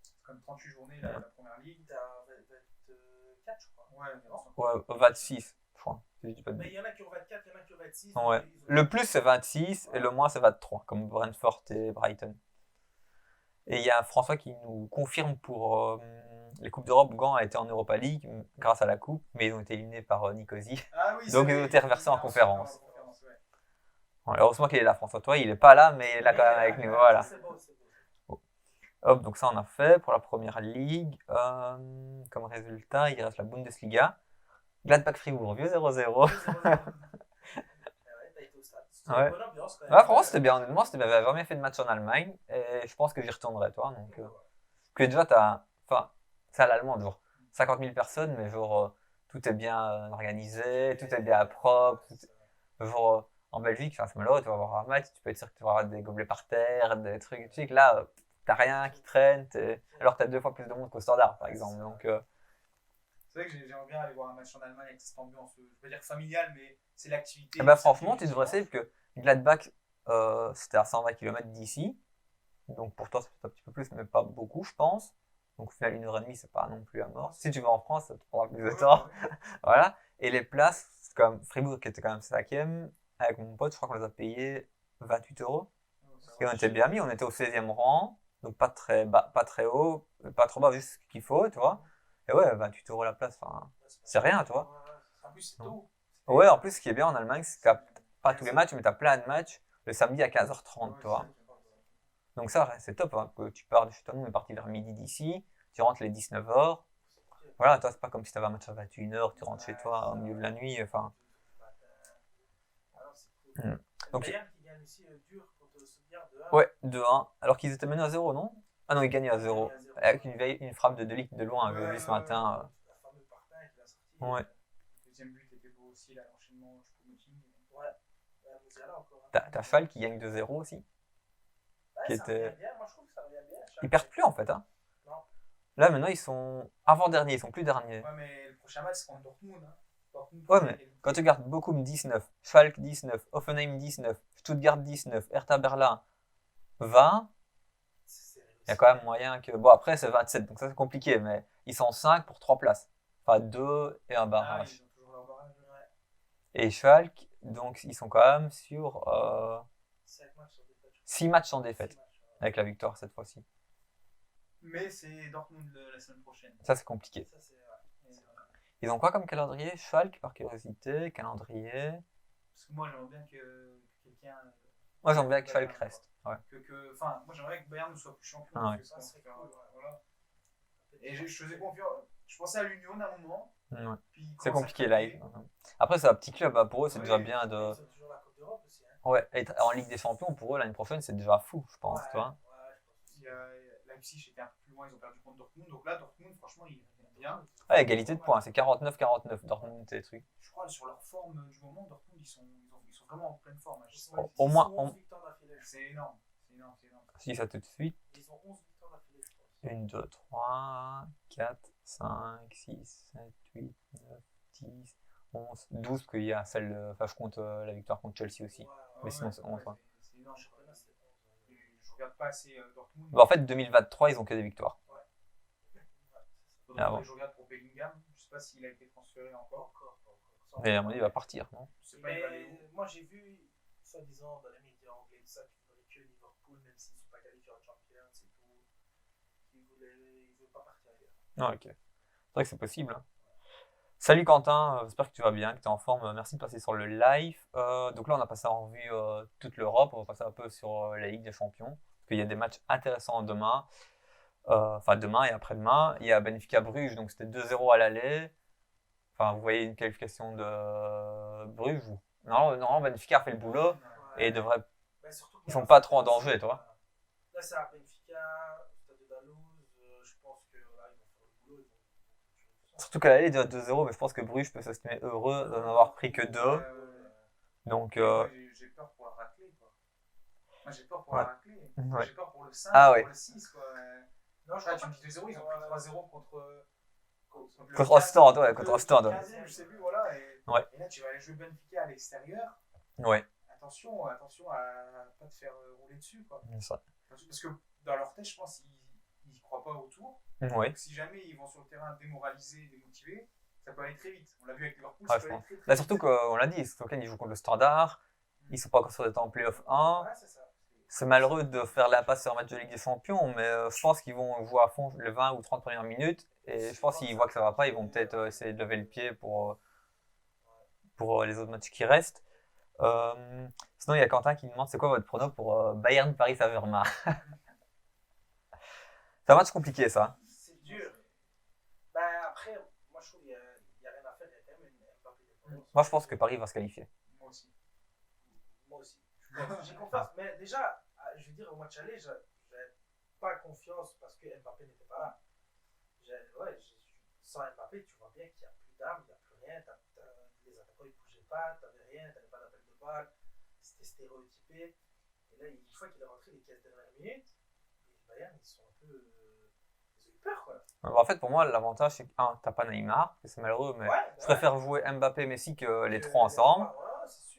C'est comme 38 journées, la première ligue. T'as 24, je crois. Ouais, 26, je crois. Mais il y en a qui ont 24, il y en a qui ont 26. Ouais. Le plus, c'est 26 et le moins, c'est 23, comme Brentford et Brighton. Et il y a François qui nous confirme pour les Coupes d'Europe, Gand a été en Europa League grâce à la Coupe, mais ils ont été éliminés par Nicosie. Ah oui, donc ils ont été reversés en conférence. Ouais. Bon, heureusement qu'il est là, François. Toi, il n'est pas là, mais il est là quand même avec nous. Voilà. C'est beau. Bon. Hop, donc ça, on a fait pour la première ligue. Comme résultat, il reste la Bundesliga. Gladbach-Fribourg, vieux 0-0. Ouais. Bonne ambiance quand même. Ouais, franchement, c'était bien. Honnêtement, j'avais jamais fait de match en Allemagne et je pense que j'y retournerai, toi. Donc, que déjà, enfin, c'est à l'allemand, genre 50 000 personnes, mais genre tout est bien organisé, tout est bien propre. Genre en Belgique, c'est malheureux, tu vas voir un match, tu peux être sûr que tu vas avoir des gobelets par terre, des trucs. Tu sais que là, t'as rien qui traîne, alors t'as 2 fois plus de monde qu'au Standard, par exemple. Donc, c'est vrai que j'aimerais bien aller voir un match en Allemagne avec cette ambiance, je vais pas dire familiale, mais c'est l'activité. Bah, franchement, tu devrais essayer, parce que Gladbach, c'était à 120 km d'ici. Donc pour toi, c'est peut-être un petit peu plus, mais pas beaucoup, je pense. Donc au final, 1h30, c'est pas non plus à mort. Si tu vas en France, ça te prendra plus de temps. Voilà. Et les places, c'est comme Fribourg, qui était quand même 5e, avec mon pote, je crois qu'on les a payés 28 €. Et on était bien mis, on était au 16e rang. Donc pas très bas, pas très haut, pas trop bas, juste ce qu'il faut, tu vois. Et ouais, 28 € la place, c'est rien, tu vois. En plus, c'est tôt. Ouais, en plus, ce qui est bien en Allemagne, c'est que t'as pas tous les matchs, mais t'as plein de matchs le samedi à 15h30, tu vois. Donc ça, c'est top, hein, que tu pars de chez toi, nous on est parti vers midi d'ici, tu rentres les 19h. Voilà, toi, c'est pas comme si t'avais un match à 21h, tu rentres chez toi au milieu de la nuit, enfin. Donc, ouais, 2-1, alors qu'ils étaient menés à 0, non? Ah non, ils gagnaient à 0, avec une frappe de Ligt de loin, j'ai vu ce matin. Ouais. Le deuxième but était beau aussi, là, l'enchaînement Choupo-Moting. Ouais. T'as Schalke qui gagne 2-0 aussi. Qui était... Moi, je trouve que ça revient bien. Ils perdent plus en fait. Hein. Non. Là maintenant ils sont avant-derniers, ils sont plus derniers. Ouais, mais le prochain match c'est contre Dortmund. Hein. Ouais, mais quand tu regardes Bochum 19, Schalke 19, Hoffenheim 19, Stuttgart 19, Hertha Berlin 20, il y a quand même moyen que. Bon, après c'est 27, donc ça c'est compliqué, mais ils sont 5 pour 3 places. Enfin 2 et un barrage. Ils ont toujours leur barrage, ouais. Et Schalke, donc ils sont quand même sur 6 matchs sans défaite. Avec la victoire cette fois-ci. Mais c'est Dortmund la semaine prochaine. Ça c'est compliqué. Ça, Ils ont quoi comme calendrier? Schalke, par curiosité, calendrier. Parce que moi j'aimerais bien que quelqu'un. Moi j'aimerais bien que Schalke reste. Ouais. Enfin, moi j'aimerais que Bayern ne soit plus champion. Ah ouais. Ça serait cool. Voilà. Et je faisais confiance. Je pensais à l'Union à un moment. Ouais. Puis c'est compliqué là. Après c'est un petit club, hein. Pour eux c'est déjà bien de. Ils ont toujours la Coupe d'Europe aussi. Hein. Ouais, être en Ligue des Champions pour eux l'année prochaine c'est déjà fou, je pense. Ouais, toi. ouais, je pense. Il y a la Leipzig était un peu plus loin, ils ont perdu contre Dortmund. Donc là, Dortmund, franchement, ils reviennent bien. Ouais, égalité de points, c'est 49-49 Dortmund, ces trucs. Je crois sur leur forme du moment, Dortmund, ils sont vraiment en pleine forme. Hein. Au moins, 11 victoires d'affilée. C'est énorme. Je dis ça tout de suite. Ils ont 11 victoires d'affilée, je pense. 1, 2, 3, 4, 5, 6, 7, 8, 9, 10, 11, 12, qu'il y a celle, enfin je compte la victoire contre Chelsea aussi. Ouais, Mais sinon c'est 11. Ouais. C'est énorme. championnat, c'était 11. Je regarde pas assez Dortmund. Bah, en fait, 2023, ils ont que des victoires. Faudrait que je regarde pour Bellingham. Je sais pas s'il a été transféré encore. Mais à mon avis, il va partir, non? Je sais pas, il va aller où. Moi, j'ai vu, soi-disant, dans les médias anglais, ça, qu'il voudrait que Liverpool, même s'ils ne sont pas qualifiés en Champions, c'est tout. Ils ne veulent pas partir ailleurs. Ah, ok. C'est vrai que c'est possible. Hein. Salut Quentin, j'espère que tu vas bien, que tu es en forme. Merci de passer sur le live. Donc là, on a passé en revue toute l'Europe. On va passer un peu sur la Ligue des Champions. Parce qu'il y a des matchs intéressants demain. Enfin, demain et après-demain. Il y a Benfica-Bruges, donc c'était 2-0 à l'aller. Enfin, vous voyez une qualification de Bruges. Non, Benfica a fait le boulot et devrait. Ils sont pas trop en danger, toi. Là, c'est à Benfica, Stade de Dalloz. Je pense que là, ils vont faire le boulot. Surtout qu'à l'aller, il doit 2-0, mais je pense que Bruges peut s'estimer heureux d'en avoir pris que 2. Donc. J'ai peur pour la raclée, quoi. Moi, j'ai peur pour la raclée. Ouais. J'ai peur pour le 5, pour le 6, quoi. Non, je tu crois me dis 2-0, ils ont pris 3-0 contre Ostende, ouais, contre Ostende. 15e, je sais plus, voilà. Et là, tu vas aller jouer Benfica à l'extérieur. Ouais. Attention à pas te faire rouler dessus, quoi. Ça. Parce que dans leur tête, je pense qu'ils n'y croient pas autour. Ouais. Donc, si jamais ils vont sur le terrain démoralisés, démotivés, ça peut aller très vite. On l'a vu avec Liverpool, Ouais, ça peut aller très, très là, vite. surtout qu'on l'a dit, Stoken, ils jouent contre le Standard. Ils sont pas encore sur des temps en playoff 1. Ouais, c'est ça. C'est malheureux de faire l'impasse sur un match de Ligue des Champions, mais je pense qu'ils vont jouer à fond les 20 ou 30 premières minutes. Et je pense qu'ils voient que ça va pas, ils vont peut-être essayer de lever le pied pour les autres matchs qui restent. Sinon, il y a Quentin qui demande c'est quoi votre prono pour Bayern Paris Saint-Germain. C'est un match compliqué, ça. C'est dur. Ben, après, moi, je trouve qu'il n'y a rien à faire. Il y a quand même une Mbappé dépendance. Moi, je pense que Paris va se qualifier. Moi aussi. Moi aussi. J'ai confiance. Mais déjà, je veux dire, au match aller, j'avais pas confiance parce que Mbappé n'était pas là. Sans Mbappé, tu vois bien qu'il n'y a plus d'armes, il n'y a plus rien. Les attaquants, ils ne bougeaient pas, tu n'avais rien, tu n'avais pas d'appel de balle. C'était stéréotypé. Et là, une fois qu'il est rentré les 15 dernières minutes, les Bayern, ils sont un peu. Ils ont eu peur, quoi. En fait, pour moi, l'avantage, c'est que, t'as pas Neymar, c'est malheureux, mais je préfère jouer Mbappé, Messi que les trois ensemble.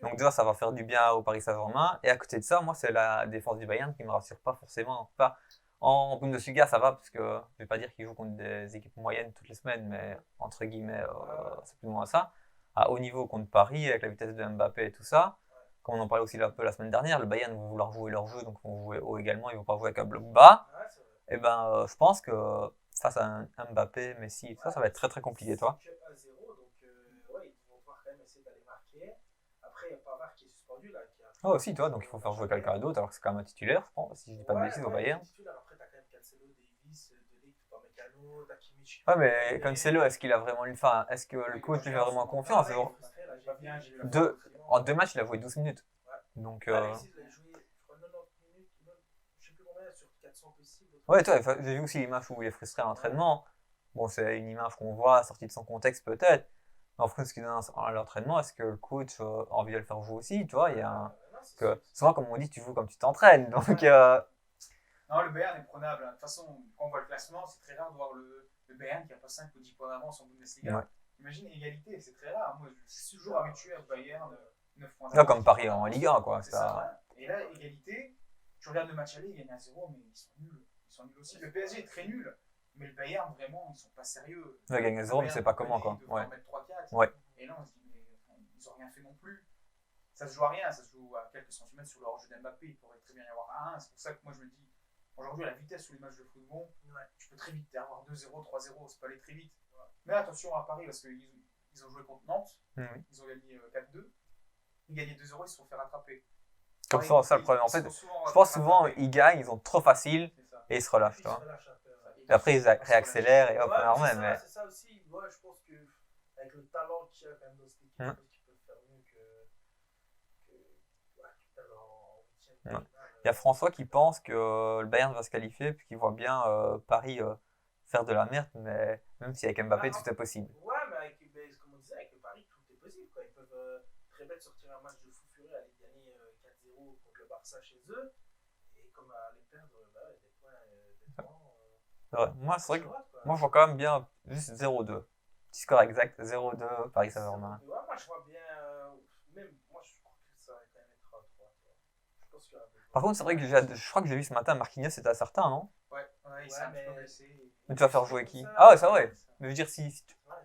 Donc déjà, ça va faire du bien au Paris Saint-Germain. Et à côté de ça, moi, c'est la défense du Bayern qui me rassure pas forcément. Enfin, en Bundesliga, ça va, parce que je vais pas dire qu'ils jouent contre des équipes moyennes toutes les semaines, mais entre guillemets, c'est plus ou moins ça. À haut niveau contre Paris, avec la vitesse de Mbappé et tout ça. Comme on en parlait aussi un peu la semaine dernière, le Bayern va vouloir jouer leur jeu, donc ils vont jouer haut également, ils ne vont pas jouer avec un bloc bas. Et ben, je pense que face à un Mbappé, Messi, ça va être très très compliqué, toi. C'est que 1-0, donc ils vont devoir quand même essayer d'aller marquer. Après, il y a Pavard qui est suspendu là. Ah aussi, toi, donc il faut faire jouer quelqu'un d'autre, alors que c'est quand même un titulaire, je pense, si je dis pas de bêtises au Bayern. Après, tu as quand même Cancelo, Davis, De Ligt, Upamecano, Takimichi. Ouais, mais Cancelo, est-ce qu'il a vraiment une fin? Est-ce que le coach lui fait vraiment confiance? En 2 matchs, il a joué 12 minutes. Donc. Alexis, il a joué, je crois, 90 minutes, je sais plus combien, sur 400 possibles. Ouais, toi, j'ai vu aussi l'image où il est frustré à l'entraînement. Bon, c'est une image qu'on voit sortie de son contexte peut-être. Mais en fait, ce qu'il donne à l'entraînement, est-ce que le coach a envie de le faire jouer aussi? Tu vois, il y a souvent, comme on dit, tu joues comme tu t'entraînes. Donc. Non, le Bayern est prenable. De toute façon, quand on voit le classement, c'est très rare de voir le Bayern qui n'a pas 5 ou 10 points d'avance en Bundesliga. Ouais. Imagine égalité, c'est très rare. Moi, je suis toujours habitué à Bayern 9 points d'avance. Comme Paris en Ligue 1, quoi. C'est ça. Et là, égalité, tu regardes le match aller, ils gagnent à 0, mais ils sont nuls. Ils sont nuls aussi. Le PSG est très nul, mais le Bayern, vraiment, ils sont pas sérieux. Ils gagnent à 0, mais c'est pas comment, quoi. Ils devraient en mettre 3-4. Ouais. Et là, on se dit, mais ils n'ont rien fait non plus. Ça se joue à rien, ça se joue à quelques centimètres sur le hors-jeu d'Mbappé. Il pourrait très bien y avoir 1-1. C'est pour ça que moi, je me dis, aujourd'hui, à la vitesse sur les matchs de football, tu peux très vite avoir 2-0, 3-0, ça peut aller très vite. Mais attention à Paris, parce qu'ils ont joué contre Nantes, ils ont gagné 4-2, ils gagnaient 2-0, ils se sont fait rattraper. Comme ça, le problème. En fait, je pense souvent, ils gagnent, ils ont trop facile et ils se relâchent. Et après, ils réaccélèrent et hop, on en remet. C'est ça aussi, moi je pense qu'avec le talent qu'il y a quand même dans cette équipe, ils peuvent faire mieux que tu perds en 8e. y a François qui pense que le Bayern va se qualifier, puis qui voit bien Paris faire de la merde, mais même si avec Mbappé, tout est possible. Ouais, mais comme on disait, avec le Paris, tout est possible. Quoi. Ils peuvent très bien sortir un match de fou furieux, aller gagner 4-0 contre le Barça chez eux, et comme aller perdre des points Moi, c'est vrai que droite, quoi. moi, je vois quand même bien juste 0-2. Petit score exact, 0-2, Paris Saint-Germain. Ouais, moi, je vois bien. Même moi, je crois que ça va quand même être 3. Je pense qu'il y aura des Par contre, c'est vrai que je crois que j'ai vu ce matin, Marquinhos c'était certain, non? Ouais, il s'est un petit peu mais blessé. Mais tu vas faire jouer qui? Ah ouais, c'est vrai. Mais je veux dire,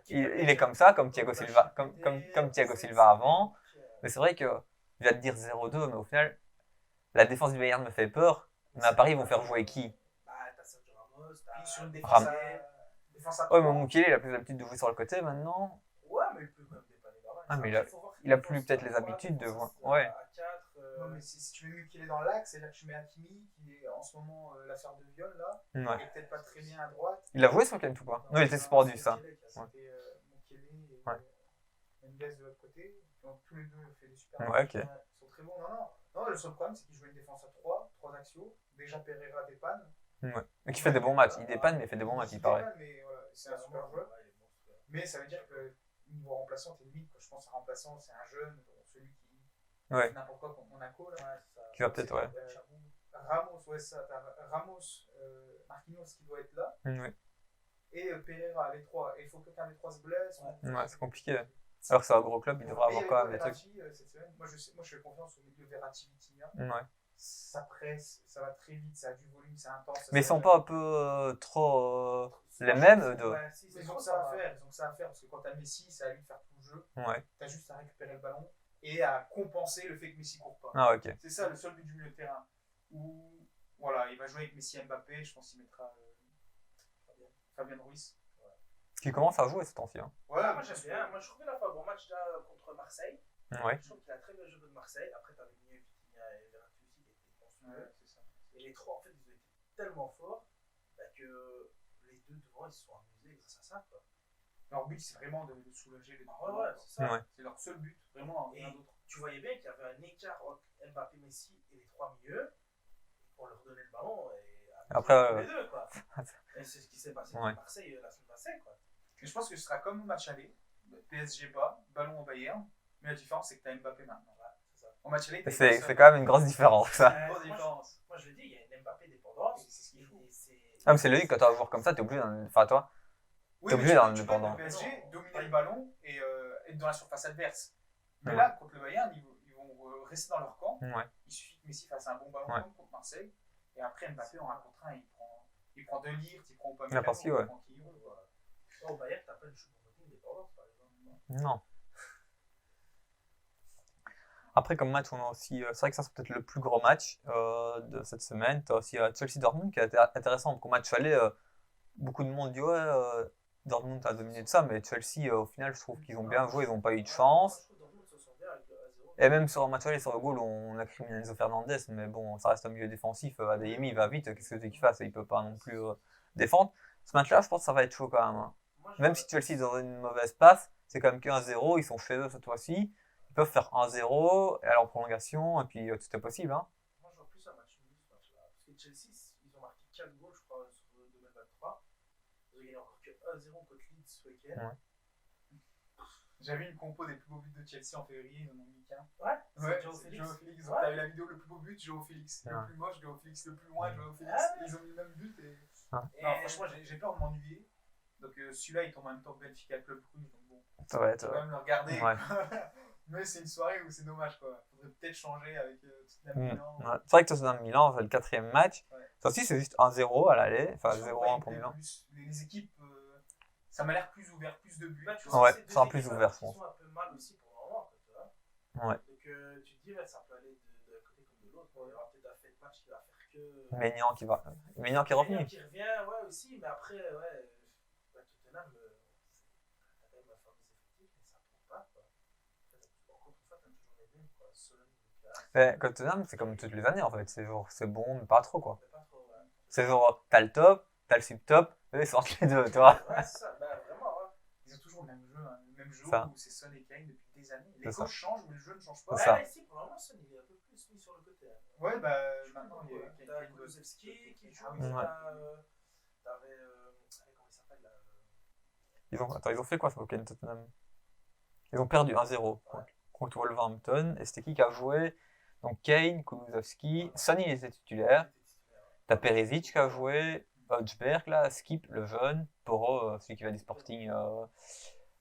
il est comme ça, comme Thiago Silva, comme Thiago Silva avant. Mais c'est vrai que je vais te dire 0-2, mais au final, la défense du Bayern me fait peur. Mais à Paris, ils vont faire jouer qui? Bah, t'as Sergio Ramos, t'as Sur une défense défense à Ouais, mais 3. Moukielé, il a plus l'habitude de jouer sur le côté maintenant. Ouais, mais il peut quand même dépanner pas mal. Ah, mais Après, faut voir il a qu'il plus défense peut-être à les 3, habitudes de défense voir. Ouais. à 4. Non, mais si tu mets Mukele dans l'axe, c'est-à-dire que tu mets Hakimi, qui est en ce moment l'affaire de viol, là, Ouais. qui est peut-être pas très bien à droite. Il a joué ce week-end ou pas? Non, il était suspendu, ça. C'était Mukele et Ouais. Mendes de l'autre côté. Donc tous les deux ont fait des super Ouais, matchs. ok. Ils sont très bons. Non, le seul problème, c'est qu'ils jouent une défense à 3 axiaux. Déjà Pereira dépanne. Ouais. Mais qui fait des bons matchs. Il dépanne, mais il fait des bons matchs, il paraît. dépanne, mais voilà, c'est un super joueur. Mais ça veut dire que niveau remplaçant, t'es limite. Je pense qu'un remplaçant, c'est un jeune, celui qui Ouais. fait n'importe quoi contre Monaco. Là. Qui va peut-être, ouais. Ramos, ouais, ça. T'as Ramos, Marquinhos qui doit être là. Ouais, Et Pereira, les trois. Et il faut que quelqu'un des trois se blesse. ouais, c'est compliqué. Alors que c'est un gros club, il devrait avoir quand même des trucs. Cette semaine. Moi, je fais confiance au milieu Verratti-Vitinha. Ouais. Ça presse, ça va très vite, ça a du volume, c'est intense. Mais ils sont pas un peu trop les mêmes, eux deux? Ouais, si, ils ont que ça à faire. Ils ont que ça à faire parce que quand t'as Messi, c'est à lui de faire tout le jeu. Ouais. T'as juste à récupérer le ballon et à compenser le fait que Messi court pas. Ah, ok. C'est ça le seul but du milieu de terrain. Où, voilà, il va jouer avec Messi et Mbappé. Je pense qu'il mettra Fabien Ruiz. Qui commence à jouer ce temps-ci. Hein. Ouais, moi j'aime bien. Moi je trouvais qu'il a fait un bon match là contre Marseille. Ouais. Je trouve qu'il a très bien joué de Marseille. Après, t'avais mis Vitinha et Verratti aussi qui étaient monstrueux. C'est ça. Et les trois, en fait, ils ont été tellement forts que les deux devant, ils se sont amusés grâce à ça. Quoi. Leur but, c'est vraiment de soulager les deux. Ouais, c'est ça. Ouais. C'est leur seul but, vraiment. Et tu voyais bien qu'il y avait un écart entre Mbappé, Messi et les trois milieux. On leur donnait le ballon et après, les deux. Quoi. Et c'est ce qui s'est passé contre Marseille la semaine passée. Quoi. Et je pense que ce sera comme le match aller. PSG bas, ballon au Bayern. Mais la différence, c'est que tu as Mbappé maintenant. Voilà, c'est ça. Au match aller, c'est quand même une grosse différence, ça. Une grosse différence. Moi, je le dis, il y a une Mbappé dépendance. C'est ce qu'il faut. Ah, mais c'est logique, quand tu as un joueur comme ça, t'es obligé d'en. Enfin, toi, t'es obligé d'en indépendant. Le PSG, dominer le ballon et être dans la surface adverse. Mais Ouais. là, contre le Bayern, ils vont rester dans leur camp. Ouais. Il suffit que Messi fasse un bon ballon Ouais. comme contre Marseille. Et après, Mbappé, en 1 contre 1, il prend De Ligt, il prend N'importe Upamecano, qui, ouais. il prend qui il veut, quoi. Au Bayern, t'as pas une choupe-moting dépendance, par exemple. Non. Après, comme match, on a aussi. C'est vrai que ça, c'est peut-être le plus gros match de cette semaine. Tu as aussi Chelsea-Dortmund qui a été intéressant. Comme match aller, beaucoup de monde dit ouais, Dortmund a dominé de ça, mais Chelsea, au final, je trouve qu'ils ont bien joué, ils n'ont pas eu de chance. Je trouve Dortmund se sent bien avec le 1-0. Et même sur un match aller, sur le goal, on a criminalisé Enzo Fernandez, mais bon, ça reste un milieu défensif. Adeyemi, il va vite, qu'est-ce que tu veux qu'il fasse? Il peut pas non plus défendre. Ce match-là, je pense que ça va être chaud quand même. Hein. Même si Chelsea est dans une mauvaise passe, c'est quand même que 1-0, ils sont chez eux cette fois-ci. Ils peuvent faire 1-0, et alors en prolongation, et puis tout est possible. Hein. Moi, je vois plus un match nul ce match-là. Parce que Chelsea, ils ont marqué 4 goals, je crois, sur 2023. Ils ont gagné encore que 1-0 contre Leeds ce week-end. Ouais. J'avais une compo des plus beaux buts de Chelsea en février, ils en ont mis qu'un. Ouais, Ouais, Joao c'est Félix. Joao Félix. Ouais. T'as eu la vidéo, le plus beau but, Joao Félix. Ouais. Le plus moche, Joao Félix. Le plus loin, Joao Félix. Ah ouais. Ils ont mis le même but. Et... Et Non, franchement, j'ai peur de m'ennuyer. Donc celui-là, il tombe en même temps que Benfica Club Brugge. Donc bon, Ça va on être. va quand même le regarder. Ouais. Mais c'est une soirée où c'est dommage, quoi. Faudrait peut-être changer avec Tottenham Milan. Ouais. C'est vrai que Tottenham Milan, c'est le 4e match. Ouais. Ça aussi, c'est juste 1-0 à l'aller, enfin Je trouve 0-1 que pour Milan. les équipes, ça m'a l'air plus ouvert, plus de buts. Bah, tu tu vois, vois. Ouais, c'est deux ça sera plus équipes ouvert, je qui pense. sont un peu mal aussi pour le moment, tu vois. Ouais. Donc tu te dis, ouais, ça peut aller d'un côté comme de l'autre. Il y aura peut-être un fait de match qui va faire que. Maignan qui va. Maignan qui est revenu. Maignan qui revient, ouais, aussi, mais après, ouais, Tottenham, t'as quand même un fort des effectifs, mais ça ne pas, quoi. Encore une fois, t'as toujours les mêmes, quoi. Son, Lucas. Mais Tottenham, c'est comme toutes les années en fait. C'est genre, c'est bon, mais pas trop quoi. Mais pas trop, ouais. C'est genre, t'as le top, t'as le sub-top, et c'est entre les deux, tu vois. Ouais, c'est ça, bah vraiment, ouais. Ils ont toujours le même jeu, où c'est Son et Kane depuis des années. Les C'est ça. coachs changent, mais le jeu ne change pas. C'est ça. Ouais, si, pour le moment, Son, il est un peu plus. plus mis sur le côté. Hein. Ouais, bah maintenant il y a T'as Kulusevski qui joue. Ah oui, T'avais. Comment il s'appelle là Ils ont fait quoi ce week-end, Tottenham? Ils ont perdu 1-0 contre Wolverhampton. Et c'était qui a joué? Donc Kane, Kulusevski, Sonny était titulaire. T'as Perisic qui a joué, Hodgberg, là, Skip, le jeune, Porro, celui qui va du Sporting,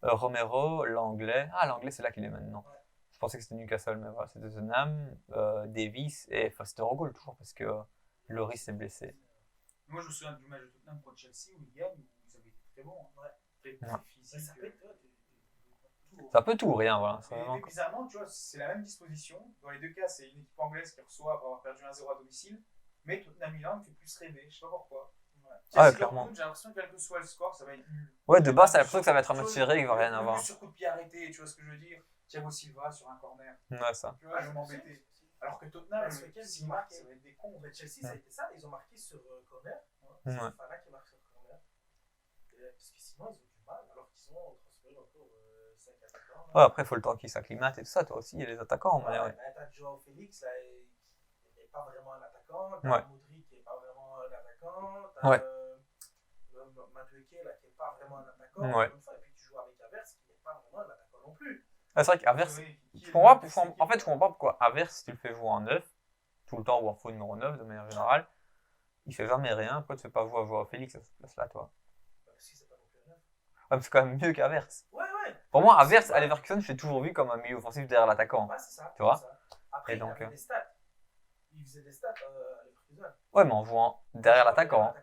Romero, l'anglais. Ah, l'anglais, c'est là qu'il est maintenant. Je pensais que c'était Newcastle, mais voilà, c'est Tottenham, Davis et Foster au goal, toujours, parce que Lloris est blessé. Moi, je me souviens du match de Tottenham contre Chelsea où ils gagnent, où ils avaient été très bons. Très physique. Ça peut tout, rien, voilà. Mais bizarrement, tu vois, c'est la même disposition. Dans les deux cas, c'est une équipe anglaise qui reçoit après avoir perdu 1-0 à domicile. Mais Tottenham Milan me fait plus rêver, je sais pas pourquoi. Ah, clairement. J'ai l'impression que quel que soit le score, ça va être nul. Ouais, de base, t'as l'impression que ça va être un match serré et qu'il va rien avoir. Sur coup de pied arrêté, tu vois ce que je veux dire. Thiago Silva sur un corner. Ouais, ça. Tu vois, je m'embêtais. Alors que Tottenham, s'ils marquent, ça va être des cons. Mais Chelsea, ça a été ça, ils ont marqué sur corner. Ouais. C'est Fofana qui marque sur corner. Parce que sinon, ils ont du mal, alors qu'ils ont transféré encore 5 attaquants. Ouais, après, il faut le temps qu'ils s'acclimatent et tout ça, toi aussi, il y a les attaquants. Mais ouais. T'as Joao Félix, là, qui n'est pas vraiment un attaquant. T'as Modric, qui n'est pas vraiment un attaquant. T'as Madueke, là, qui n'est pas vraiment un attaquant. Ouais. Une fois, et puis tu joues avec Havertz, qui n'est pas vraiment un attaquant non plus. Ah, c'est vrai qu'Havertz, je comprends pas pourquoi Havertz, si tu le fais jouer en 9, tout le temps, ou en faux numéro 9 de manière générale, il fait jamais rien. Pourquoi tu fais pas jouer à Joao Félix à cette place-là, toi? Parce que c'est pas non plus un 9. Ouais, mais c'est quand même mieux qu'Havertz. Ouais. Pour moi, Havertz, à Leverkusen, je l'ai toujours vu comme un milieu offensif derrière l'attaquant. Ouais, c'est ça. Tu vois? Après, donc, il avait des stats. Il faisait des stats à Leverkusen. Ouais, mais en jouant derrière l'attaquant.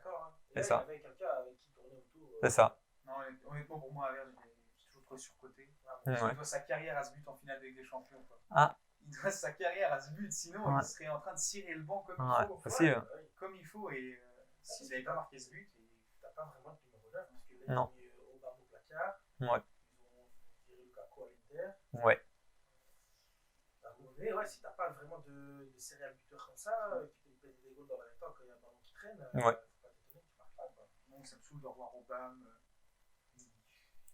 C'est ça. Il y avait quelqu'un avec qui tournait autour. C'est ça. Non, honnêtement, pour moi, Havertz, j'ai toujours trouvé surcoté. Ouais. Il doit sa carrière à ce but en finale de Ligue des Champions. Quoi. Ah. Il doit sa carrière à ce but, sinon il serait en train de cirer le banc comme il faut. Possible. Comme il faut, et s'il n'avait pas marqué ce but, t'as pas vraiment de numéro 9, parce que là, non. Il y a eu Obama au placard. Ouais. Ils ont tiré Lukaku à l'Inter. Ouais. Ouais, si t'as pas vraiment de serial buteur comme ça, qui peut péter des goals dans la temps quand il y a un ballon qui traîne, ouais. Faut pas t'étonner que tu marques pas. Donc ça me saoule de revoir Obama.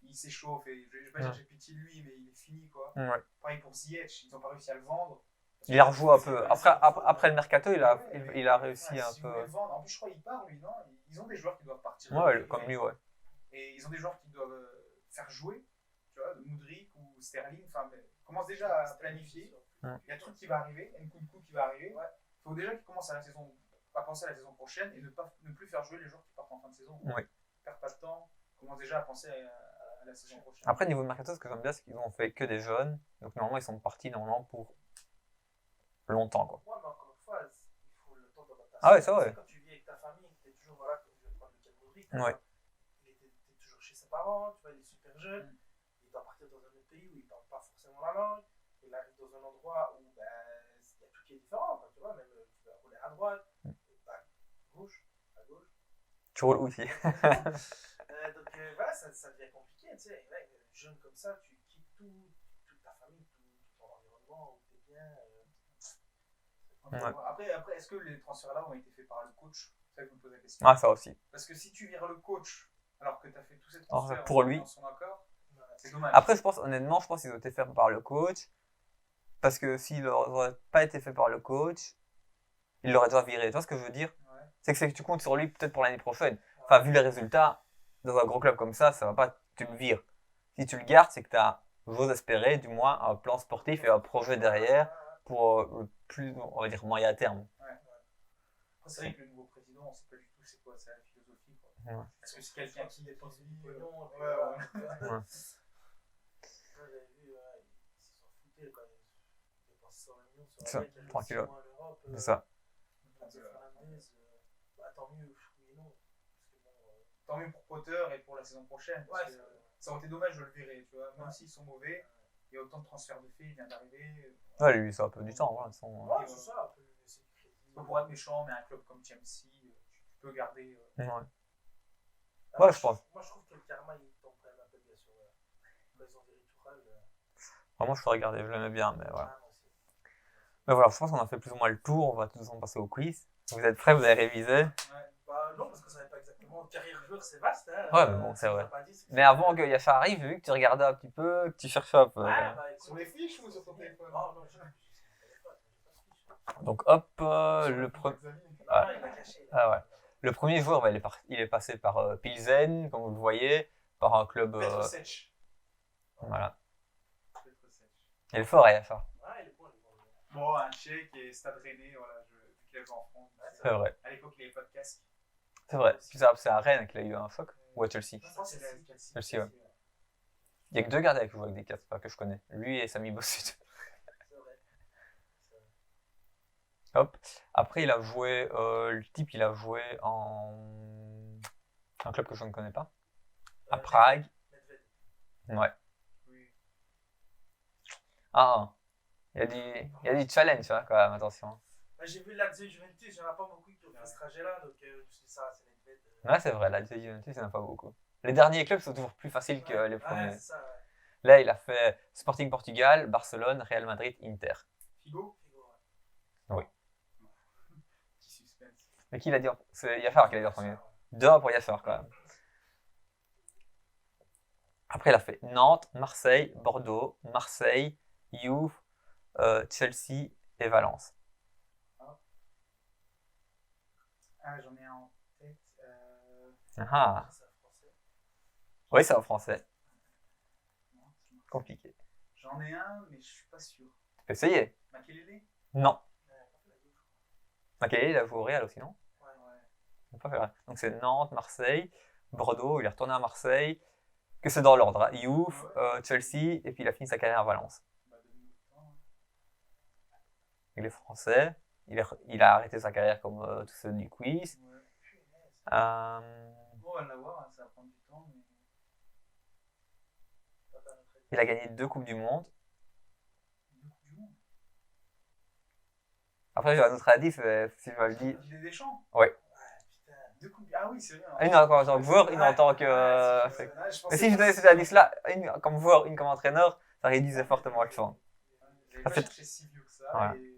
Il s'échauffe et je vais pas dire j'ai pitié de lui, mais il est fini quoi. Ouais. Pareil pour Ziyech, ils ont pas réussi à le vendre. Il a rejoué un peu. Après le mercato, il a réussi un peu. En plus, je crois qu'il part lui, non? Ils ont des joueurs qui doivent partir. Ouais, comme lui, ouais. Et ils ont des joueurs qui doivent faire jouer, tu vois, de Modric ou Sterling. Enfin, commence déjà à planifier. Il y a truc qui va arriver, Nkunku qui va arriver. Il faut déjà qu'ils commencent à penser à la saison prochaine et ne plus faire jouer les joueurs qui partent en fin de saison. Ouais. Perdre pas de temps, commence déjà à penser à la saison prochaine. Après, niveau mercato, ce que j'aime bien, c'est qu'ils ont fait que des jeunes. Donc, normalement, ils sont partis pour longtemps, quoi. Ouais, mais encore une fois, il faut le temps d'adaptation. Ah ouais, c'est vrai. Quand tu vis avec ta famille, tu es toujours, voilà, comme je vais prendre le cas de Modric. Ouais. Tu es toujours chez ses parents, tu vois, il est super jeune. Il doit partir dans un autre pays où il ne parle pas forcément la langue. Il arrive dans un endroit où il y a tout qui est différent, quoi, tu vois, même tu vas rouler à droite, à gauche. Tu roules aussi. Donc voilà, ça devient compliqué, tu sais. Là, jeune comme ça, tu quittes toute ta famille, tout ton environnement où tu es bien. Après, est-ce que les transferts là ont été faits par le coach? C'est ça que je me pose la question. Ah, ça aussi. Parce que si tu vires le coach alors que tu as fait tous ces transferts pour lui, dans son accord, c'est dommage. Après, honnêtement, je pense qu'ils ont été faits par le coach. Parce que s'ils n'auraient pas été faits par le coach, il l'aurait déjà viré. Tu vois ce que je veux dire? C'est que tu comptes sur lui peut-être pour l'année prochaine. Enfin, vu les résultats, dans un gros club comme ça va pas, tu le vires. Si tu le gardes, c'est que tu as, j'ose espérer, du moins, un plan sportif et un projet derrière pour le plus, on va dire, moyen terme. Après, c'est vrai que le nouveau président, on ne sait pas du tout c'est quoi sa philosophie. Quoi. Est-ce que c'est quelqu'un qui dépense du pognon? J'avais vu, ils se sont foutés quand ils dépensent 100 millions sur un mec tranquille. en Europe. C'est ça. Tant mieux, oui, non. Tant mieux pour Potter et pour la saison prochaine. Ça aurait été dommage de le virer, tu vois. Même s'ils sont mauvais, il y a autant de transferts de faits, il vient d'arriver. Ouais, lui, ça a un peu du temps. Voilà, ouais, c'est ça, un peu laisser du crédit. Pour être méchant, mais un club comme Chelsea, tu peux garder. Ouais, je pense. Moi, je trouve que le karma, il tombe quand même un peu bien sur quand ils ont viré Tuchel. Moi, je ferais regarder, je l'aimais bien, mais voilà. Mais voilà, je pense qu'on a fait plus ou moins le tour. On va tout de suite passer au quiz. Vous êtes prêts? Vous avez révisé? Non, parce que ça savait pas exactement. Carrière joueur, c'est vaste. Hein. Ouais, mais bon, c'est vrai. Mais avant que Yacha arrive, j'ai vu que tu regardais un petit peu, que tu cherchais un peu. Sur les fiches ou sur ton téléphone? Non, Donc hop, le premier. Ah, il l'a caché. Ah ouais. Le premier joueur, bah, il est passé par Pilsen, comme vous le voyez, par un club. Petrosec. Voilà. Petrosec. Il est fort, ça. Ouais, il est bon. Bon, un Tchèque et Stade Rennais, voilà, vu qu'il a joué en France. C'est vrai. À l'époque, il n'avait pas de casque. C'est vrai. Puis ça, c'est à Rennes qu'il a eu un choc. Ou à Chelsea. Je pense que c'est Chelsea. Chelsea, ouais. Il n'y a que deux gardiens qui jouent avec des casques, enfin, que je connais. Lui et Sami Bossut. C'est vrai. Hop. Après, il a joué. Le type, il a joué en. Un club que je ne connais pas. À Prague. Ouais. Oui. Ah. Il y a du challenge, hein, quand même, attention. J'ai vu Lazio Juventus, il n'y en a pas beaucoup qui ont fait ce trajet-là, donc je me suis dit ça, c'est Nedved. Ouais, c'est vrai, la Juventus, il n'y en a pas beaucoup. Les derniers clubs sont toujours plus faciles que les premiers. Ouais, c'est ça, ouais. Là, il a fait Sporting Portugal, Barcelone, Real Madrid, Inter. Figo. Oui. Petit suspense. Mais qui l'a dit c'est Yassar qui l'a dit en premier. 2-1 pour Yassar, quand même. Après, il a fait Nantes, Marseille, Bordeaux, Marseille, Juve, Chelsea et Valence. Ah, j'en ai un en tête. Ah. C'est français. Oui, c'est en français. Non, c'est marrant. Compliqué. J'en ai un, mais je suis pas sûr. Tu peux essayer. Makelele. Non. Ouais, pas fait la Juve, je Ok, il a joué au Real aussi, non? crois. Ouais. Il a pas fait Real. Donc c'est Nantes, Marseille, Bordeaux, il est retourné à Marseille. Que c'est dans l'ordre. Hein. Juve, Chelsea, et puis il a fini sa carrière à Valence. Bah, donne-nous le temps. Il est français. Il a arrêté sa carrière comme tous ceux du quiz. Ouais. Euh, Bon, on va l'avoir, hein, ça va prendre du temps. Mais... il a gagné 2 Coupes du Monde. Deux Coupes du Monde. Après, j'ai un autre indice, si je me le dis. Didier Deschamps. Ouais. Putain. Deux Coupes. Ah oui, c'est vrai. hein. Une en tant que joueur, une en tant que. Mais si je donnais cet indice-là, une comme joueur, une comme entraîneur, ça réduisait fortement le champ. J'avais Ça pas fait- cherché si vieux que ça. Ouais. Et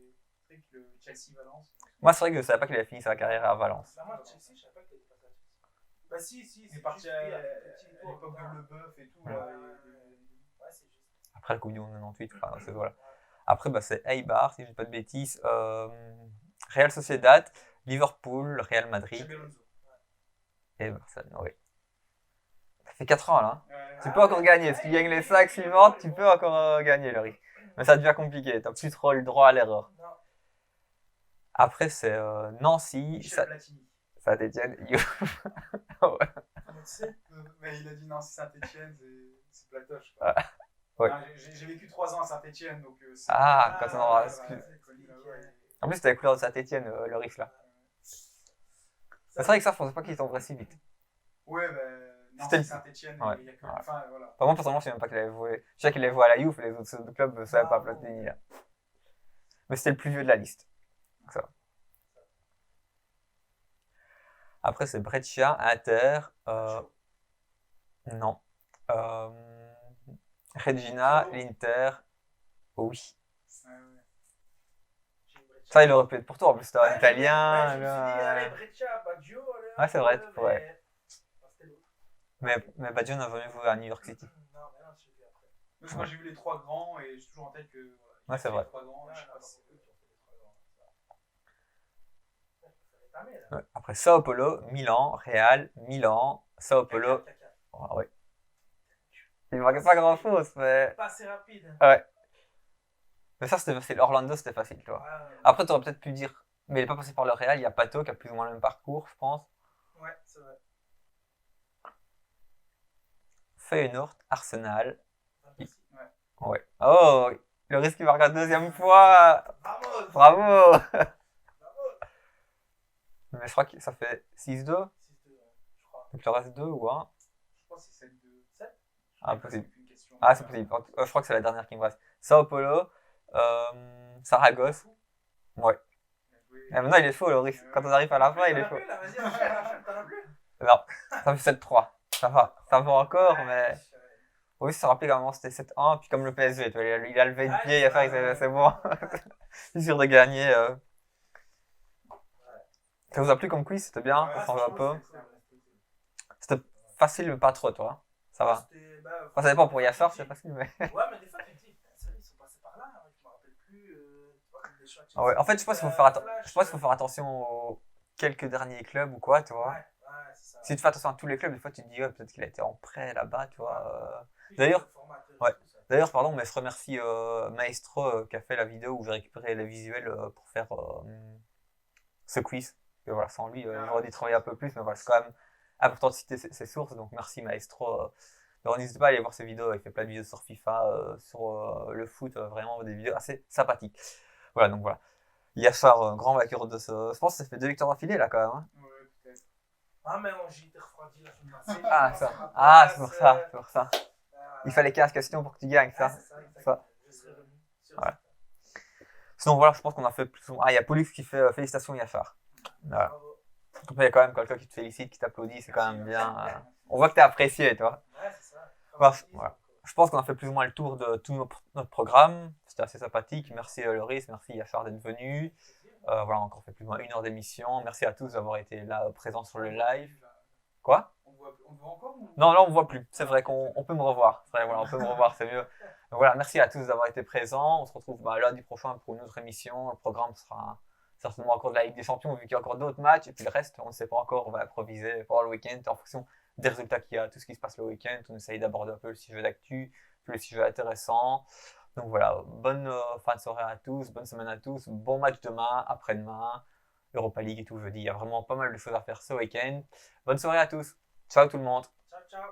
c'est vrai que le Chelsea-Valence. Moi, c'est vrai que je ne savais pas qu'il avait fini sa carrière à Valence. Bah, moi, Chelsea, je savais pas que t'étais passé à Chelsea. Bah, si, Il est c'est parti juste à lui, avec le petit tour. l'époque de Leboeuf et tout. Ouais. là, Ouais, c'est juste. Après la Coupe du Monde 98, enfin, c'est voilà. Après, bah, c'est Eibar, si je ne dis pas de bêtises. Real Sociedad, Liverpool, Real Madrid Xabi Alonso. et Barcelone. Oui. Ça fait 4 ans là. Ouais. Tu peux encore gagner. Si tu gagnes les 5 suivantes, tu peux encore gagner, Laurie. Mais ça devient compliqué. Tu n'as plus trop le droit à l'erreur. Non. Après, c'est Nancy, Michel Platini. Saint-Etienne. Mais tu sais, Mais il a dit non, c'est Saint-Etienne, c'est Platoche. Quoi. Ouais. Ah, j'ai vécu 3 ans à Saint-Etienne, donc c'est. Ah, quand on aura. c'est connu là-bas, et- En plus, c'était la couleur de Saint-Etienne, le riff là. C'est vrai que ça, je pensais pas qu'ils tomberait si vite. Ouais, ben. Non, C'était c'est le- Saint-Etienne, Ouais. il y a que. Ouais. Enfin, voilà. Enfin, moi, personnellement, je sais même pas qu'il avait joué. Je sais qu'il avait joué à la Juve, les autres clubs ne savaient pas Platini là. Mais c'était le plus vieux de la liste. Donc, ça va. Après, c'est Brescia, Inter. Non. Regina, l'Inter. Oui. Ouais, ouais. Ça, il aurait pu être pour toi. En plus, c'était Ouais, un italien. je me suis dit, allez, Breccia, Baggio. allez, Ouais, c'est vrai, tu mais- pourrais. Ah, c'était l'autre. Mais Baggio n'a jamais joué à New York City. Non, mais non, je l'ai vu après. Moi, j'ai vu les 3 grands et j'ai toujours en tête que. Voilà, il Ouais, a c'est fait vrai. Les 3 grands, Ouais, je sais non, pas pas si beaucoup qui ont fait les trois grands. Ça fait tamer, là. Ouais. Après, Sao Paulo, Milan, Real, Milan, Sao Paulo. Caca. Ah, ouais. Il ne manquait pas grand chose, mais. Pas assez rapide. Ouais. Mais ça, c'était facile. Orlando, c'était facile, tu vois. Ouais, Après, tu aurais peut-être pu dire. Mais il n'est pas passé par le Real, il y a Pato qui a plus ou moins le même parcours, je pense. ouais, c'est vrai. Feyenoord, Arsenal. Merci. Ouais. Oh, le risque qu'il marque la deuxième fois. Vamos. Bravo. Vamos. Mais je crois que ça fait 6-2. 6-2, je crois. Donc il en reste 2 ou 1. Je crois que c'est 7-2. 7. Ah, possible. Une question. Ah, c'est possible. Je crois que c'est la dernière qui me reste. Sao Paulo, Saragosse. Ouais. Bien joué. Et maintenant, il est faux, le risque. Quand on arrive à la fin, il est T'en as faux. plus, là, vas-y, enchaîne, t'en as plus. Non, ça fait 7-3. Ça va. Ça va encore, mais. Oui, ça se rappelle qu'à un moment c'était 7-1, puis comme le PSG, tu vois, il a levé le pied, il a fait, c'est bon. Je suis sûr de gagner. Ça vous a plu comme quiz? C'était bien, ça s'en va un peu. C'était facile, mais pas trop, toi. Ça va. Enfin, ça dépend pour Yassar, c'est facile, mais. Ouais, mais des fois, tu te dis, putain, c'est vrai, ils sont passés par là, hein, je me rappelle plus. Tu vois, comme des Ah ouais. En fait, je pense qu'il faut faire, je pense qu'il faut faire attention aux quelques derniers clubs ou quoi, tu vois. Ouais, c'est ça. Si tu fais attention à tous les clubs, des fois tu te dis, ouais, peut-être qu'il a été en prêt là-bas, tu vois. D'ailleurs, Le formateur et ouais. tout ça. D'ailleurs, pardon, mais je remercie Maestro qui a fait la vidéo où j'ai récupéré les visuels pour faire ce quiz. Et voilà, sans lui, j'aurais dû travailler un peu plus, mais voilà, c'est quand même important de citer ses sources, donc merci Maestro. Alors n'hésitez pas à aller voir ses vidéos, il fait plein de vidéos sur FIFA, sur le foot, vraiment des vidéos assez sympathiques. Voilà, donc voilà. Yachar, grand vainqueur de ce. Je pense que ça fait 2 victoires d'affilée là quand même. Hein. Ouais, peut-être. Ah, mais j'ai été refroidi la semaine passée. Ah, Je ça. pense à ma Ah, place, c'est pour ça, c'est pour ça. voilà. Il fallait 15 questions pour que tu gagnes, ça. Ah, c'est ça, exactement. Ça. Je serai revenu sur Ouais. ça. Sinon, voilà, je pense qu'on a fait plus. Ah, il y a Pollux qui fait félicitations Yachar. Voilà. Bravo. Il y a quand même quelqu'un qui te félicite, qui t'applaudit, c'est quand même bien. On voit que t'es apprécié, tu vois. Ouais, c'est ça. Voilà. Je pense qu'on a fait plus ou moins le tour de tout notre programme. C'était assez sympathique. Merci Loris, merci Yachar d'être venu. Voilà, on a encore fait plus ou moins 1 heure d'émission. Merci à tous d'avoir été là présents sur le live. Quoi? On voit encore ou... Non, là on ne voit plus. C'est vrai qu'on peut me revoir. C'est vrai, voilà, on peut me revoir, c'est mieux. Donc, voilà, merci à tous d'avoir été présents. On se retrouve lundi prochain pour une autre émission. Le programme sera certainement encore de la Ligue des Champions vu qu'il y a encore d'autres matchs. Et puis le reste, on ne sait pas encore. On va improviser pendant le week-end en fonction des résultats qu'il y a, tout ce qui se passe le week-end. On essaye d'aborder un peu le sujet d'actu, puis le sujet intéressant. Donc voilà, bonne fin de soirée à tous, bonne semaine à tous. Bon match demain, après-demain, Europa League et tout jeudi. Il y a vraiment pas mal de choses à faire ce week-end. Bonne soirée à tous. Ciao tout le monde. Ciao, ciao.